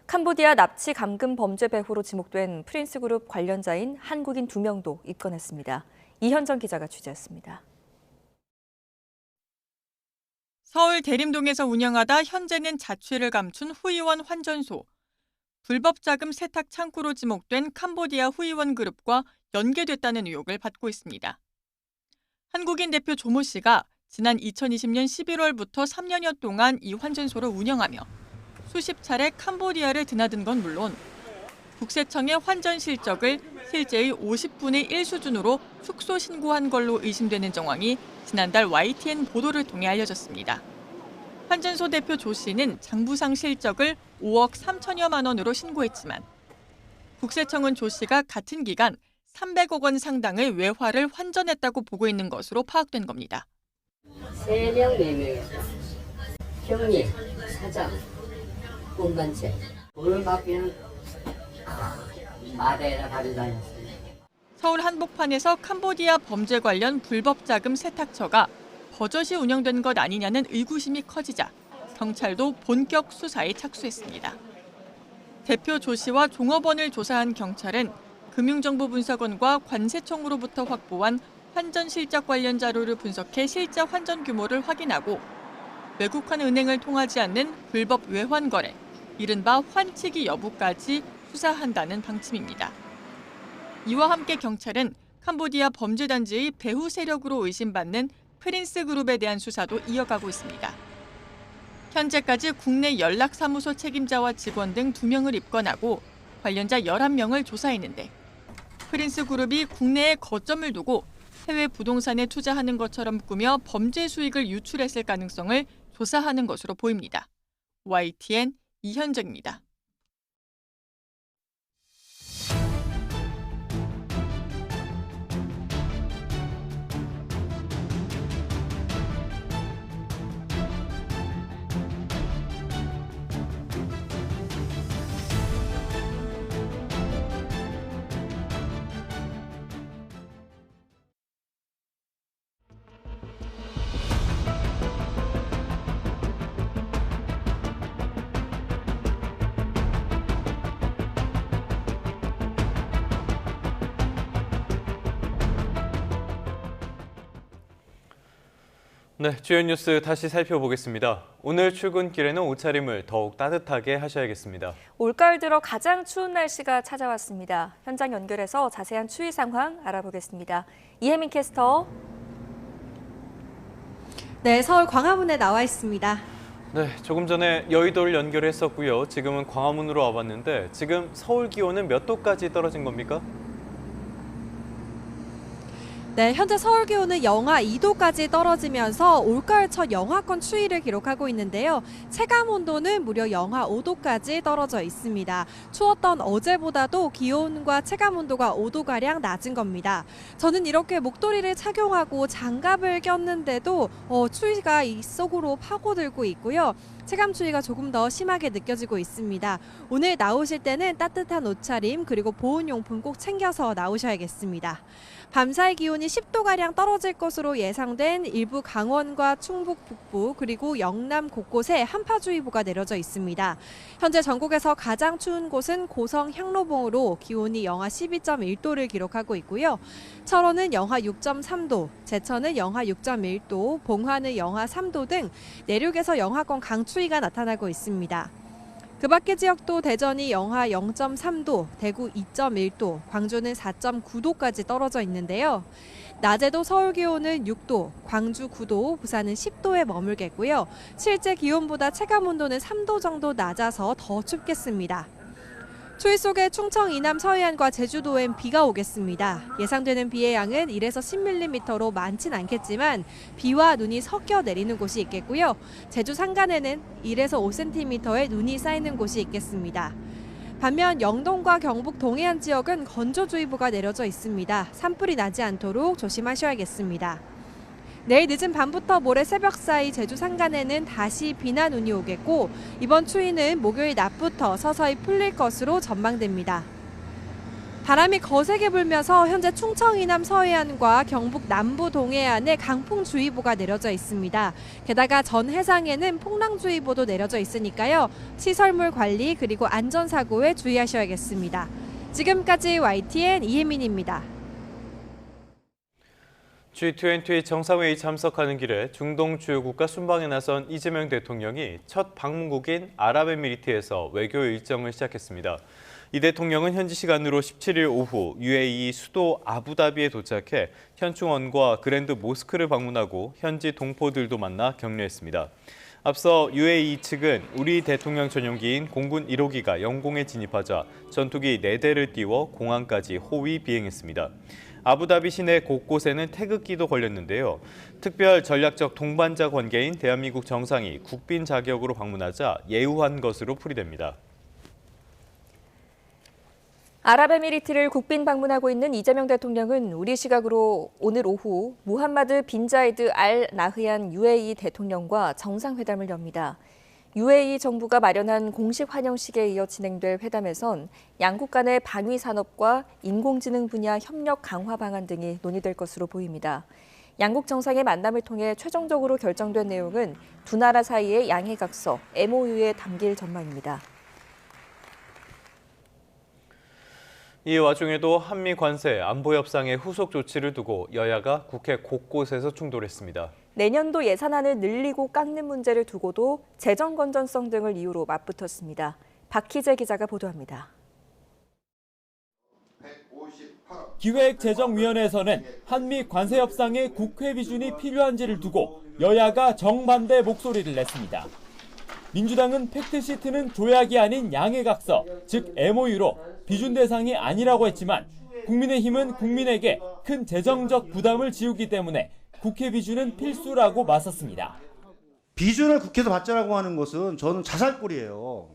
캄보디아 납치 감금 범죄 배후로 지목된 프린스 그룹 관련자인 한국인 2명도 입건했습니다. 이현정 기자가 취재했습니다. 서울 대림동에서 운영하다 현재는 자취를 감춘 후이원 환전소. 불법 자금 세탁 창구로 지목된 캄보디아 후이원 그룹과 연계됐다는 의혹을 받고 있습니다. 한국인 대표 조모 씨가 지난 2020년 11월부터 3년여 동안 이 환전소를 운영하며 수십 차례 캄보디아를 드나든 건 물론 국세청의 환전 실적을 실제의 50분의 1 수준으로 축소 신고한 걸로 의심되는 정황이 지난달 YTN 보도를 통해 알려졌습니다. 환전소 대표 조 씨는 장부상 실적을 5억 3천여만 원으로 신고했지만 국세청은 조 씨가 같은 기간 300억 원 상당의 외화를 환전했다고 보고 있는 것으로 파악된 겁니다. 3명, 4명에서 경리, 사장, 운반체, 돈을 받기는 마대에다 가지고 다녔습니다. 서울 한복판에서 캄보디아 범죄 관련 불법 자금 세탁처가 버젓이 운영된 것 아니냐는 의구심이 커지자 경찰도 본격 수사에 착수했습니다. 대표 조 씨와 종업원을 조사한 경찰은 금융정보분석원과 관세청으로부터 확보한 환전 실적 관련 자료를 분석해 실제 환전 규모를 확인하고 외국환 은행을 통하지 않는 불법 외환 거래, 이른바 환치기 여부까지 수사한다는 방침입니다. 이와 함께 경찰은 캄보디아 범죄단지의 배후 세력으로 의심받는 프린스 그룹에 대한 수사도 이어가고 있습니다. 현재까지 국내 연락사무소 책임자와 직원 등 2명을 입건하고 관련자 11명을 조사했는데 프린스 그룹이 국내에 거점을 두고 해외 부동산에 투자하는 것처럼 꾸며 범죄 수익을 유출했을 가능성을 조사하는 것으로 보입니다. YTN 이현정입니다. 네, 주요 뉴스 다시 살펴보겠습니다. 오늘 출근길에는 옷차림을 더욱 따뜻하게 하셔야겠습니다. 올가을 들어 가장 추운 날씨가 찾아왔습니다. 현장 연결해서 자세한 추위 상황 알아보겠습니다. 이혜민 캐스터. 네, 서울 광화문에 나와 있습니다. 네, 조금 전에 여의도를 연결했었고요. 지금은 광화문으로 와봤는데 지금 서울 기온은 몇 도까지 떨어진 겁니까? 네, 현재 서울 기온은 영하 2도까지 떨어지면서 올가을 첫 영하권 추위를 기록하고 있는데요. 체감 온도는 무려 영하 5도까지 떨어져 있습니다. 추웠던 어제보다도 기온과 체감 온도가 5도가량 낮은 겁니다. 저는 이렇게 목도리를 착용하고 장갑을 꼈는데도 추위가 이 속으로 파고들고 있고요. 체감 추위가 조금 더 심하게 느껴지고 있습니다. 오늘 나오실 때는 따뜻한 옷차림 그리고 보온용품 꼭 챙겨서 나오셔야겠습니다. 밤사이 기온이 10도가량 떨어질 것으로 예상된 일부 강원과 충북 북부 그리고 영남 곳곳에 한파주의보가 내려져 있습니다. 현재 전국에서 가장 추운 곳은 고성 향로봉으로 기온이 영하 12.1도를 기록하고 있고요. 철원은 영하 6.3도, 제천은 영하 6.1도, 봉화는 영하 3도 등 내륙에서 영하권 강추위가 나타나고 있습니다. 그 밖의 지역도 대전이 영하 0.3도, 대구 2.1도, 광주는 4.9도까지 떨어져 있는데요. 낮에도 서울 기온은 6도, 광주 9도, 부산은 10도에 머물겠고요. 실제 기온보다 체감 온도는 3도 정도 낮아서 더 춥겠습니다. 추위 속에 충청 이남 서해안과 제주도엔 비가 오겠습니다. 예상되는 비의 양은 1에서 10mm로 많진 않겠지만 비와 눈이 섞여 내리는 곳이 있겠고요. 제주 산간에는 1에서 5cm의 눈이 쌓이는 곳이 있겠습니다. 반면 영동과 경북 동해안 지역은 건조주의보가 내려져 있습니다. 산불이 나지 않도록 조심하셔야겠습니다. 내일 늦은 밤부터 모레 새벽 사이 제주 산간에는 다시 비나 눈이 오겠고 이번 추위는 목요일 낮부터 서서히 풀릴 것으로 전망됩니다. 바람이 거세게 불면서 현재 충청 이남 서해안과 경북 남부 동해안에 강풍주의보가 내려져 있습니다. 게다가 전 해상에는 풍랑주의보도 내려져 있으니까요. 시설물 관리 그리고 안전사고에 주의하셔야겠습니다. 지금까지 YTN 이혜민입니다. G20 정상회의 참석하는 길에 중동 주요 국가 순방에 나선 이재명 대통령이 첫 방문국인 아랍에미리트에서 외교 일정을 시작했습니다. 이 대통령은 현지 시간으로 17일 오후 UAE 수도 아부다비에 도착해 현충원과 그랜드 모스크를 방문하고 현지 동포들도 만나 격려했습니다. 앞서 UAE 측은 우리 대통령 전용기인 공군 1호기가 영공에 진입하자 전투기 4대를 띄워 공항까지 호위 비행했습니다. 아부다비 시내 곳곳에는 태극기도 걸렸는데요. 특별 전략적 동반자 관계인 대한민국 정상이 국빈 자격으로 방문하자 예우한 것으로 풀이됩니다. 아랍에미리트를 국빈 방문하고 있는 이재명 대통령은 우리 시각으로 오늘 오후 무함마드 빈 자이드 알 나흐얀 UAE 대통령과 정상회담을 엽니다. UAE 정부가 마련한 공식 환영식에 이어 진행될 회담에선 양국 간의 방위 산업과 인공지능 분야 협력 강화 방안 등이 논의될 것으로 보입니다. 양국 정상의 만남을 통해 최종적으로 결정된 내용은 두 나라 사이의 양해각서 MOU에 담길 전망입니다. 이 와중에도 한미 관세 안보 협상의 후속 조치를 두고 여야가 국회 곳곳에서 충돌했습니다. 내년도 예산안을 늘리고 깎는 문제를 두고도 재정 건전성 등을 이유로 맞붙었습니다. 박희재 기자가 보도합니다. 기획재정위원회에서는 한미 관세 협상의 국회 비준이 필요한지를 두고 여야가 정반대 목소리를 냈습니다. 민주당은 팩트시트는 조약이 아닌 양해각서, 즉 MOU로 비준 대상이 아니라고 했지만 국민의힘은 국민에게 큰 재정적 부담을 지우기 때문에 국회 비준은 필수라고 맞섰습니다. 비준을 국회에서 받자라고 하는 것은 저는 자살골이에요.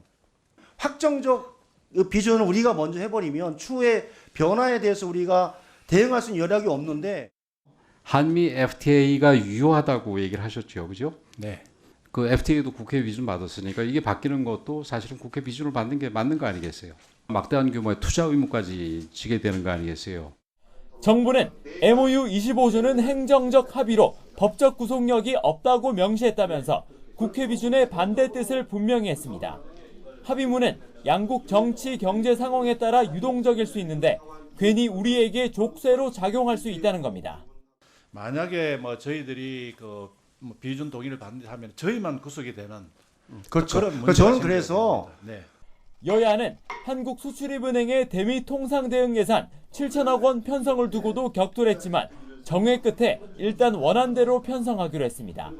확정적 비준을 우리가 먼저 해버리면 추후에 변화에 대해서 우리가 대응할 수 있는 여력이 없는데. 한미 FTA가 유효하다고 얘기를 하셨죠, 그죠? 네. 그 FTA도 국회 비준 받았으니까 이게 바뀌는 것도 사실은 국회 비준을 받는 게 맞는 거 아니겠어요? 막대한 규모의 투자 의무까지 지게 되는 거 아니겠어요? 정부는 MOU 25조는 행정적 합의로 법적 구속력이 없다고 명시했다면서 국회 비준의 반대 뜻을 분명히 했습니다. 합의문은 양국 정치, 경제 상황에 따라 유동적일 수 있는데 괜히 우리에게 족쇄로 작용할 수 있다는 겁니다. 만약에 저희들이 비준 동의를 반대하면 저희만 구속이 되는 그렇죠. 그런 문제가 저는 그래서 여야는 한국수출입은행의 대미 통상대응 예산 7천억 원 편성을 두고도 격돌했지만 정회 끝에 일단 원안대로 편성하기로 했습니다.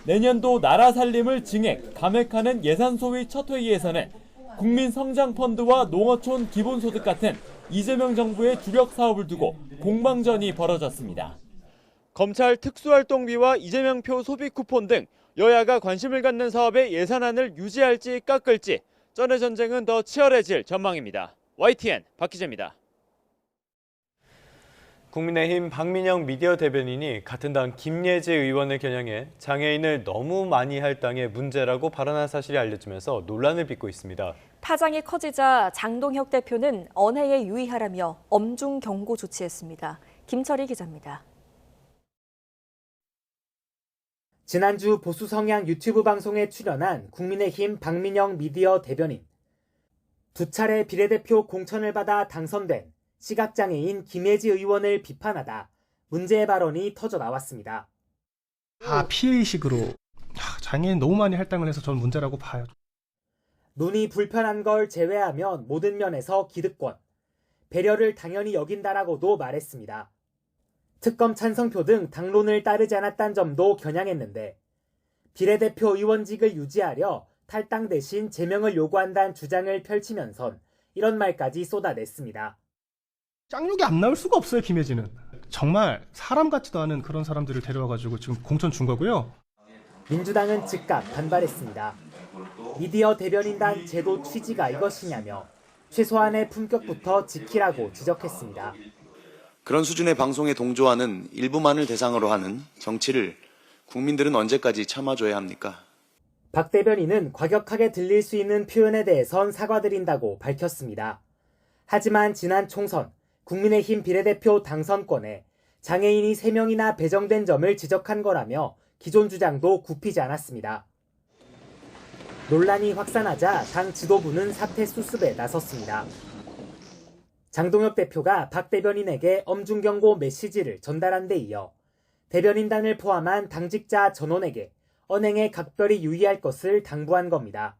내년도 나라 살림을 증액, 감액하는 예산 소위 첫 회의에서는 국민성장펀드와 농어촌 기본소득 같은 이재명 정부의 주력 사업을 두고 공방전이 벌어졌습니다. 검찰 특수활동비와 이재명표 소비 쿠폰 등 여야가 관심을 갖는 사업의 예산안을 유지할지 깎을지 전의 전쟁은 더 치열해질 전망입니다. YTN 박희재입니다. 국민의힘 박민영 미디어 대변인이 같은 당 김예지 의원을 겨냥해 장애인을 너무 많이 할 당의 문제라고 발언한 사실이 알려지면서 논란을 빚고 있습니다. 파장이 커지자 장동혁 대표는 언해에 유의하라며 엄중 경고 조치했습니다. 김철희 기자입니다. 지난주 보수 성향 유튜브 방송에 출연한 국민의힘 박민영 미디어 대변인. 두 차례 비례대표 공천을 받아 당선된 시각장애인 김예지 의원을 비판하다 문제의 발언이 터져 나왔습니다. 피해의식으로 장애인 너무 많이 할당을 해서 저는 문제라고 봐요. 눈이 불편한 걸 제외하면 모든 면에서 기득권, 배려를 당연히 여긴다라고도 말했습니다. 특검 찬성표 등 당론을 따르지 않았다는 점도 겨냥했는데 비례대표 의원직을 유지하려 탈당 대신 제명을 요구한다는 주장을 펼치면선 이런 말까지 쏟아냈습니다. 짝욕이 안 나올 수가 없어요, 김혜진은. 정말 사람 같지도 않은 그런 사람들을 데려와가지고 지금 공천 준 거고요. 민주당은 즉각 반발했습니다. 미디어 대변인단 제도 취지가 이것이냐며 최소한의 품격부터 지키라고 지적했습니다. 그런 수준의 방송에 동조하는 일부만을 대상으로 하는 정치를 국민들은 언제까지 참아줘야 합니까? 박 대변인은 과격하게 들릴 수 있는 표현에 대해선 사과드린다고 밝혔습니다. 하지만 지난 총선 국민의힘 비례대표 당선권에 장애인이 3명이나 배정된 점을 지적한 거라며 기존 주장도 굽히지 않았습니다. 논란이 확산하자 당 지도부는 사퇴 수습에 나섰습니다. 장동혁 대표가 박 대변인에게 엄중경고 메시지를 전달한 데 이어 대변인단을 포함한 당직자 전원에게 언행에 각별히 유의할 것을 당부한 겁니다.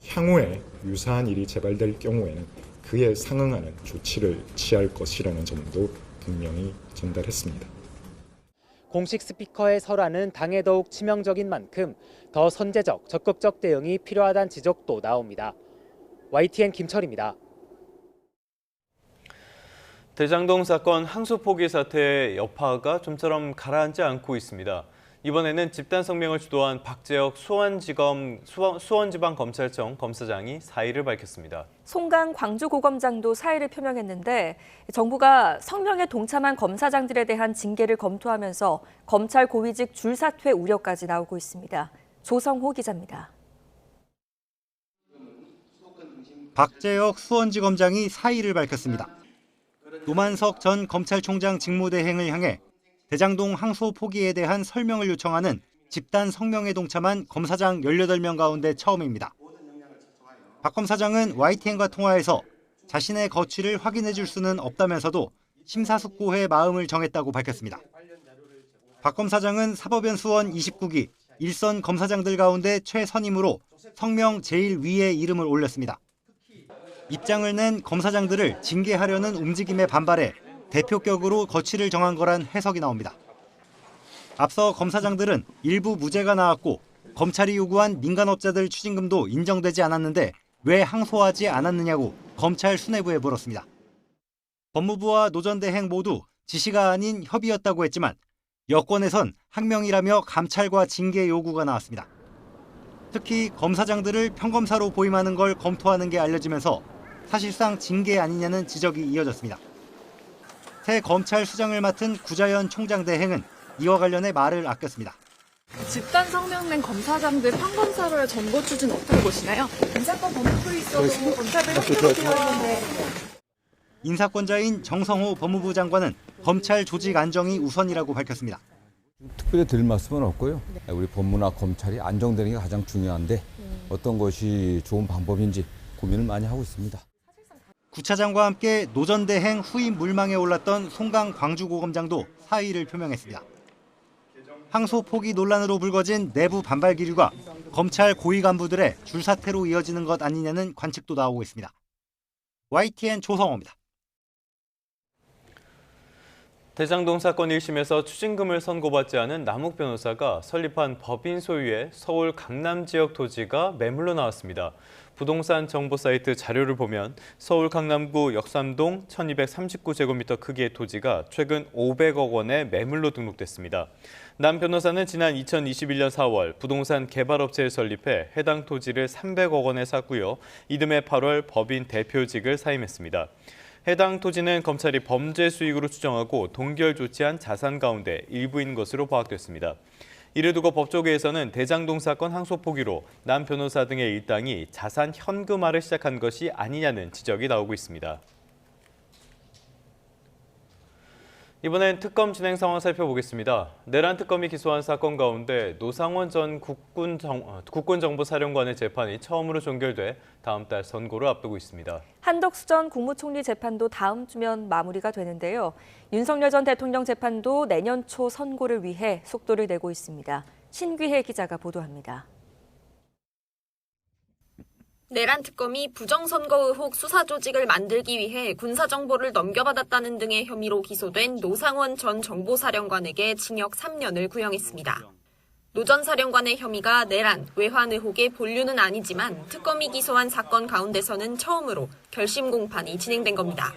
향후에 유사한 일이 재발될 경우에는 그에 상응하는 조치를 취할 것이라는 점도 분명히 전달했습니다. 공식 스피커의 설화는 당에 더욱 치명적인 만큼 더 선제적, 적극적 대응이 필요하다는 지적도 나옵니다. YTN 김철입니다. 대장동 사건 항소 포기 사태의 여파가 좀처럼 가라앉지 않고 있습니다. 이번에는 집단 성명을 주도한 박재혁 수원지방검찰청 검사장이 사의를 밝혔습니다. 송강 광주고검장도 사의를 표명했는데 정부가 성명에 동참한 검사장들에 대한 징계를 검토하면서 검찰 고위직 줄사퇴 우려까지 나오고 있습니다. 조성호 기자입니다. 박재혁 수원지검장이 사의를 밝혔습니다. 노만석 전 검찰총장 직무대행을 향해 대장동 항소 포기에 대한 설명을 요청하는 집단 성명에 동참한 검사장 18명 가운데 처음입니다. 박 검사장은 YTN과 통화에서 자신의 거취를 확인해 줄 수는 없다면서도 심사숙고해 마음을 정했다고 밝혔습니다. 박 검사장은 사법연 수원 29기 일선 검사장들 가운데 최선임으로 성명 제일 위에 이름을 올렸습니다. 입장을 낸 검사장들을 징계하려는 움직임에 반발해 대표격으로 거취를 정한 거란 해석이 나옵니다. 앞서 검사장들은 일부 무죄가 나왔고 검찰이 요구한 민간업자들 추징금도 인정되지 않았는데 왜 항소하지 않았느냐고 검찰 수뇌부에 물었습니다. 법무부와 노전대행 모두 지시가 아닌 협의였다고 했지만 여권에선 항명이라며 감찰과 징계 요구가 나왔습니다. 특히 검사장들을 평검사로 보임하는 걸 검토하는 게 알려지면서 사실상 징계 아니냐는 지적이 이어졌습니다. 새 검찰 수장을 맡은 구자연 총장 대행은 이와 관련해 말을 아꼈습니다. 집단 성명 낸 검사장들 판검사로의 전고 추진 어떻게 보시나요? 인사권 법무부에 있어도 검사들 협조가 되어 있는데. 인사권자인 정성호 법무부 장관은 검찰 조직 안정이 우선이라고 밝혔습니다. 특별히 드릴 말씀은 없고요. 우리 법무나 검찰이 안정되는 게 가장 중요한데 어떤 것이 좋은 방법인지 고민을 많이 하고 있습니다. 구차장과 함께 노전대행 후임 물망에 올랐던 송강 광주고검장도 사의를 표명했습니다. 항소 포기 논란으로 불거진 내부 반발 기류가 검찰 고위 간부들의 줄사퇴로 이어지는 것 아니냐는 관측도 나오고 있습니다. YTN 조성호입니다. 대장동 사건 1심에서 추징금을 선고받지 않은 남욱 변호사가 설립한 법인 소유의 서울 강남 지역 토지가 매물로 나왔습니다. 부동산 정보 사이트 자료를 보면 서울 강남구 역삼동 1239제곱미터 크기의 토지가 최근 500억 원의 매물로 등록됐습니다. 남 변호사는 지난 2021년 4월 부동산 개발업체를 설립해 해당 토지를 300억 원에 샀고요. 이듬해 8월 법인 대표직을 사임했습니다. 해당 토지는 검찰이 범죄 수익으로 추정하고 동결 조치한 자산 가운데 일부인 것으로 파악됐습니다. 이를 두고 법조계에서는 대장동 사건 항소 포기로 남 변호사 등의 일당이 자산 현금화를 시작한 것이 아니냐는 지적이 나오고 있습니다. 이번엔 특검 진행 상황 살펴보겠습니다. 내란 특검이 기소한 사건 가운데 노상원 전 국군정보사령관의 재판이 처음으로 종결돼 다음 달 선고를 앞두고 있습니다. 한덕수 전 국무총리 재판도 다음 주면 마무리가 되는데요. 윤석열 전 대통령 재판도 내년 초 선고를 위해 속도를 내고 있습니다. 신귀혜 기자가 보도합니다. 내란 특검이 부정선거 의혹 수사 조직을 만들기 위해 군사정보를 넘겨받았다는 등의 혐의로 기소된 노상원 전 정보사령관에게 징역 3년을 구형했습니다. 노 전 사령관의 혐의가 내란, 외환 의혹의 본류는 아니지만 특검이 기소한 사건 가운데서는 처음으로 결심 공판이 진행된 겁니다.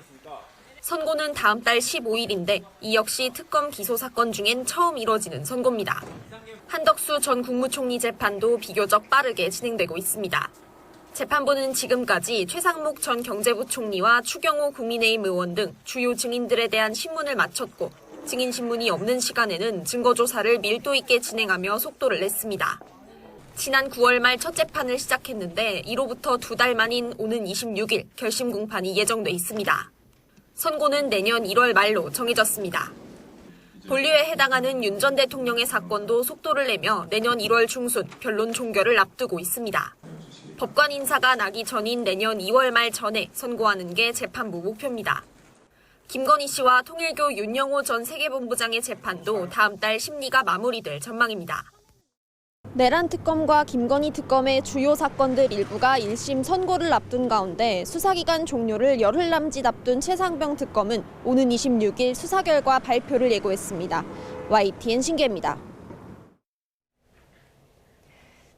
선고는 다음 달 15일인데 이 역시 특검 기소 사건 중엔 처음 이뤄지는 선고입니다. 한덕수 전 국무총리 재판도 비교적 빠르게 진행되고 있습니다. 재판부는 지금까지 최상목 전 경제부총리와 추경호 국민의힘 의원 등 주요 증인들에 대한 신문을 마쳤고 증인 신문이 없는 시간에는 증거조사를 밀도 있게 진행하며 속도를 냈습니다. 지난 9월 말 첫 재판을 시작했는데 이로부터 2달 만인 오는 26일 결심 공판이 예정돼 있습니다. 선고는 내년 1월 말로 정해졌습니다. 본류에 해당하는 윤 전 대통령의 사건도 속도를 내며 내년 1월 중순 변론 종결을 앞두고 있습니다. 법관 인사가 나기 전인 내년 2월 말 전에 선고하는 게 재판부 목표입니다. 김건희 씨와 통일교 윤영호 전 세계본부장의 재판도 다음 달 심리가 마무리될 전망입니다. 내란 특검과 김건희 특검의 주요 사건들 일부가 1심 선고를 앞둔 가운데 수사기간 종료를 열흘 남짓 앞둔 최상병 특검은 오는 26일 수사 결과 발표를 예고했습니다. YTN 신기입니다.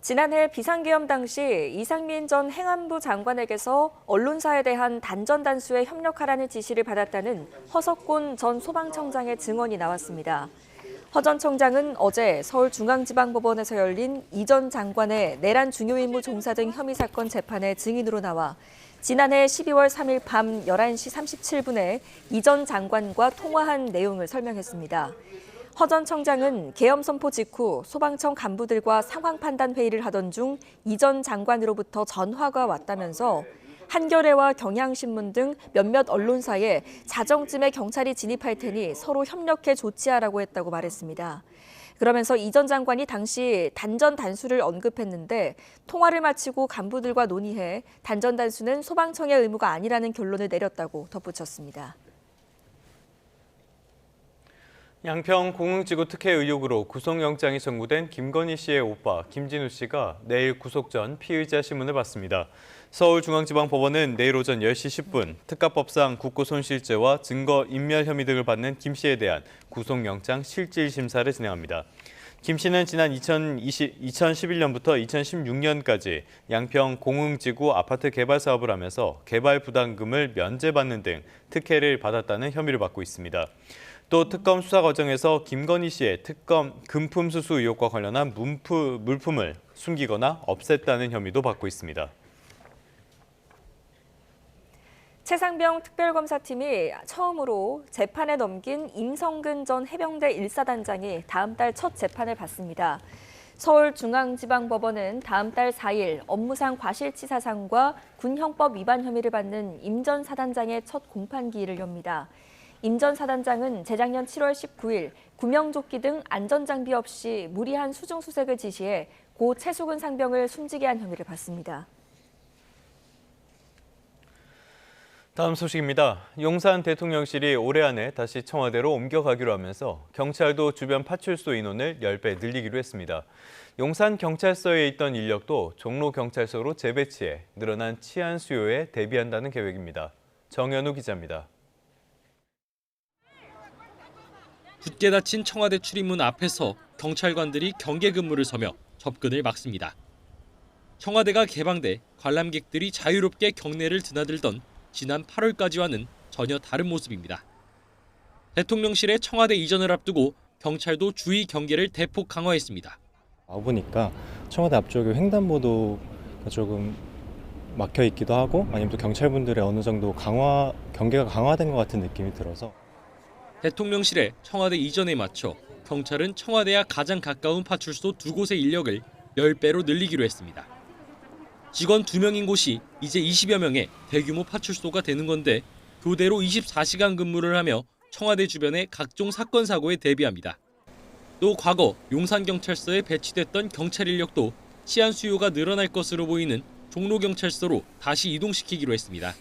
지난해 비상계엄 당시 이상민 전 행안부 장관에게서 언론사에 대한 단전단수에 협력하라는 지시를 받았다는 허석곤 전 소방청장의 증언이 나왔습니다. 허 전 청장은 어제 서울중앙지방법원에서 열린 이 전 장관의 내란 중요임무 종사 등 혐의 사건 재판에 증인으로 나와 지난해 12월 3일 밤 11시 37분에 이 전 장관과 통화한 내용을 설명했습니다. 허 전 청장은 계엄 선포 직후 소방청 간부들과 상황 판단 회의를 하던 중 이 전 장관으로부터 전화가 왔다면서 한겨레와 경향신문 등 몇몇 언론사에 자정쯤에 경찰이 진입할 테니 서로 협력해 조치하라고 했다고 말했습니다. 그러면서 이 전 장관이 당시 단전 단수를 언급했는데 통화를 마치고 간부들과 논의해 단전 단수는 소방청의 의무가 아니라는 결론을 내렸다고 덧붙였습니다. 양평 공흥지구 특혜 의혹으로 구속영장이 청구된 김건희 씨의 오빠 김진우 씨가 내일 구속 전 피의자 심문을 받습니다. 서울중앙지방법원은 내일 오전 10시 10분 특가법상 국고손실죄와 증거인멸 혐의 등을 받는 김 씨에 대한 구속영장 실질심사를 진행합니다. 김 씨는 지난 2011년부터 2016년까지 양평 공흥지구 아파트 개발 사업을 하면서 개발 부담금을 면제받는 등 특혜를 받았다는 혐의를 받고 있습니다. 또 특검 수사 과정에서 김건희 씨의 특검 금품 수수 의혹과 관련한 물품을 숨기거나 없앴다는 혐의도 받고 있습니다. 최상병 특별검사팀이 처음으로 재판에 넘긴 임성근 전 해병대 1사단장이 다음 달 첫 재판을 받습니다. 서울중앙지방법원은 다음 달 4일 업무상 과실치사상과 군형법 위반 혐의를 받는 임 전 사단장의 첫 공판기일을 엽니다. 임 전 사단장은 재작년 7월 19일 구명조끼 등 안전장비 없이 무리한 수중수색을 지시해 고 최수근 상병을 숨지게 한 혐의를 받습니다. 다음 소식입니다. 용산 대통령실이 올해 안에 다시 청와대로 옮겨가기로 하면서 경찰도 주변 파출소 인원을 10배 늘리기로 했습니다. 용산 경찰서에 있던 인력도 종로경찰서로 재배치해 늘어난 치안 수요에 대비한다는 계획입니다. 정현우 기자입니다. 굳게 닫힌 청와대 출입문 앞에서 경찰관들이 경계 근무를 서며 접근을 막습니다. 청와대가 개방돼 관람객들이 자유롭게 경내를 드나들던 지난 8월까지와는 전혀 다른 모습입니다. 대통령실의 청와대 이전을 앞두고 경찰도 주의 경계를 대폭 강화했습니다. 와보니까 청와대 앞쪽에 횡단보도가 조금 막혀 있기도 하고 아니면 또 경찰분들의 어느 정도 경계가 강화된 것 같은 느낌이 들어서 대통령실의 청와대 이전에 맞춰 경찰은 청와대와 가장 가까운 파출소 2곳의 인력을 10배로 늘리기로 했습니다. 직원 2명인 곳이 이제 20여 명의 대규모 파출소가 되는 건데 교대로 24시간 근무를 하며 청와대 주변의 각종 사건 사고에 대비합니다. 또 과거 용산경찰서에 배치됐던 경찰 인력도 치안 수요가 늘어날 것으로 보이는 종로경찰서로 다시 이동시키기로 했습니다.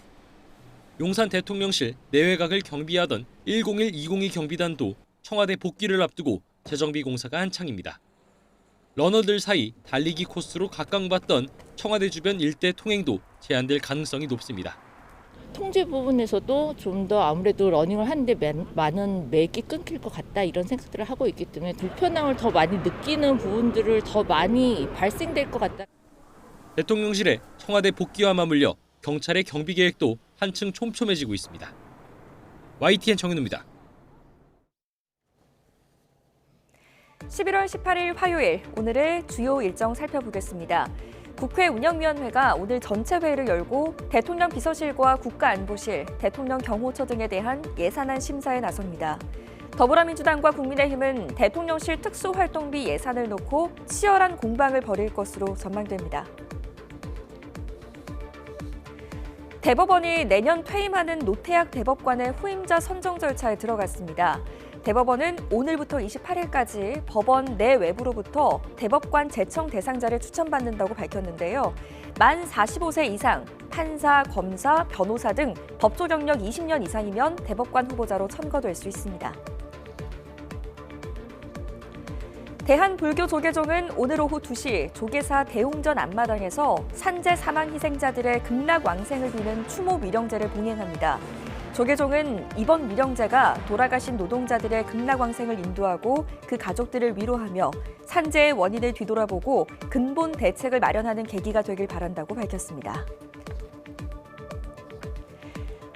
용산 대통령실 내외각을 경비하던 101-202 경비단도 청와대 복귀를 앞두고 재정비 공사가 한창입니다. 러너들 사이 달리기 코스로 각광받던 청와대 주변 일대 통행도 제한될 가능성이 높습니다. 통제 부분에서도 좀 더 아무래도 러닝을 하는데 많은 맥이 끊길 것 같다 이런 생각들을 하고 있기 때문에 불편함을 더 많이 느끼는 부분들을 더 많이 발생될 것 같다. 대통령실에 청와대 복귀와 맞물려 경찰의 경비 계획도 한층 촘촘해지고 있습니다. YTN 정윤우입니다. 11월 18일 화요일, 오늘의 주요 일정 살펴보겠습니다. 국회 운영위원회가 오늘 전체 회의를 열고 대통령 비서실과 국가안보실, 대통령 경호처 등에 대한 예산안 심사에 나섭니다. 더불어민주당과 국민의힘은 대통령실 특수활동비 예산을 놓고 치열한 공방을 벌일 것으로 전망됩니다. 대법원이 내년 퇴임하는 노태학 대법관의 후임자 선정 절차에 들어갔습니다. 대법원은 오늘부터 28일까지 법원 내외부로부터 대법관 제청 대상자를 추천받는다고 밝혔는데요. 만 45세 이상, 판사, 검사, 변호사 등 법조 경력 20년 이상이면 대법관 후보자로 선거될 수 있습니다. 대한불교조계종은 오늘 오후 2시 조계사 대웅전 앞마당에서 산재 사망 희생자들의 극락왕생을 비는 추모 미령제를 봉행합니다. 조계종은 이번 미령제가 돌아가신 노동자들의 극락왕생을 인도하고 그 가족들을 위로하며 산재의 원인을 뒤돌아보고 근본 대책을 마련하는 계기가 되길 바란다고 밝혔습니다.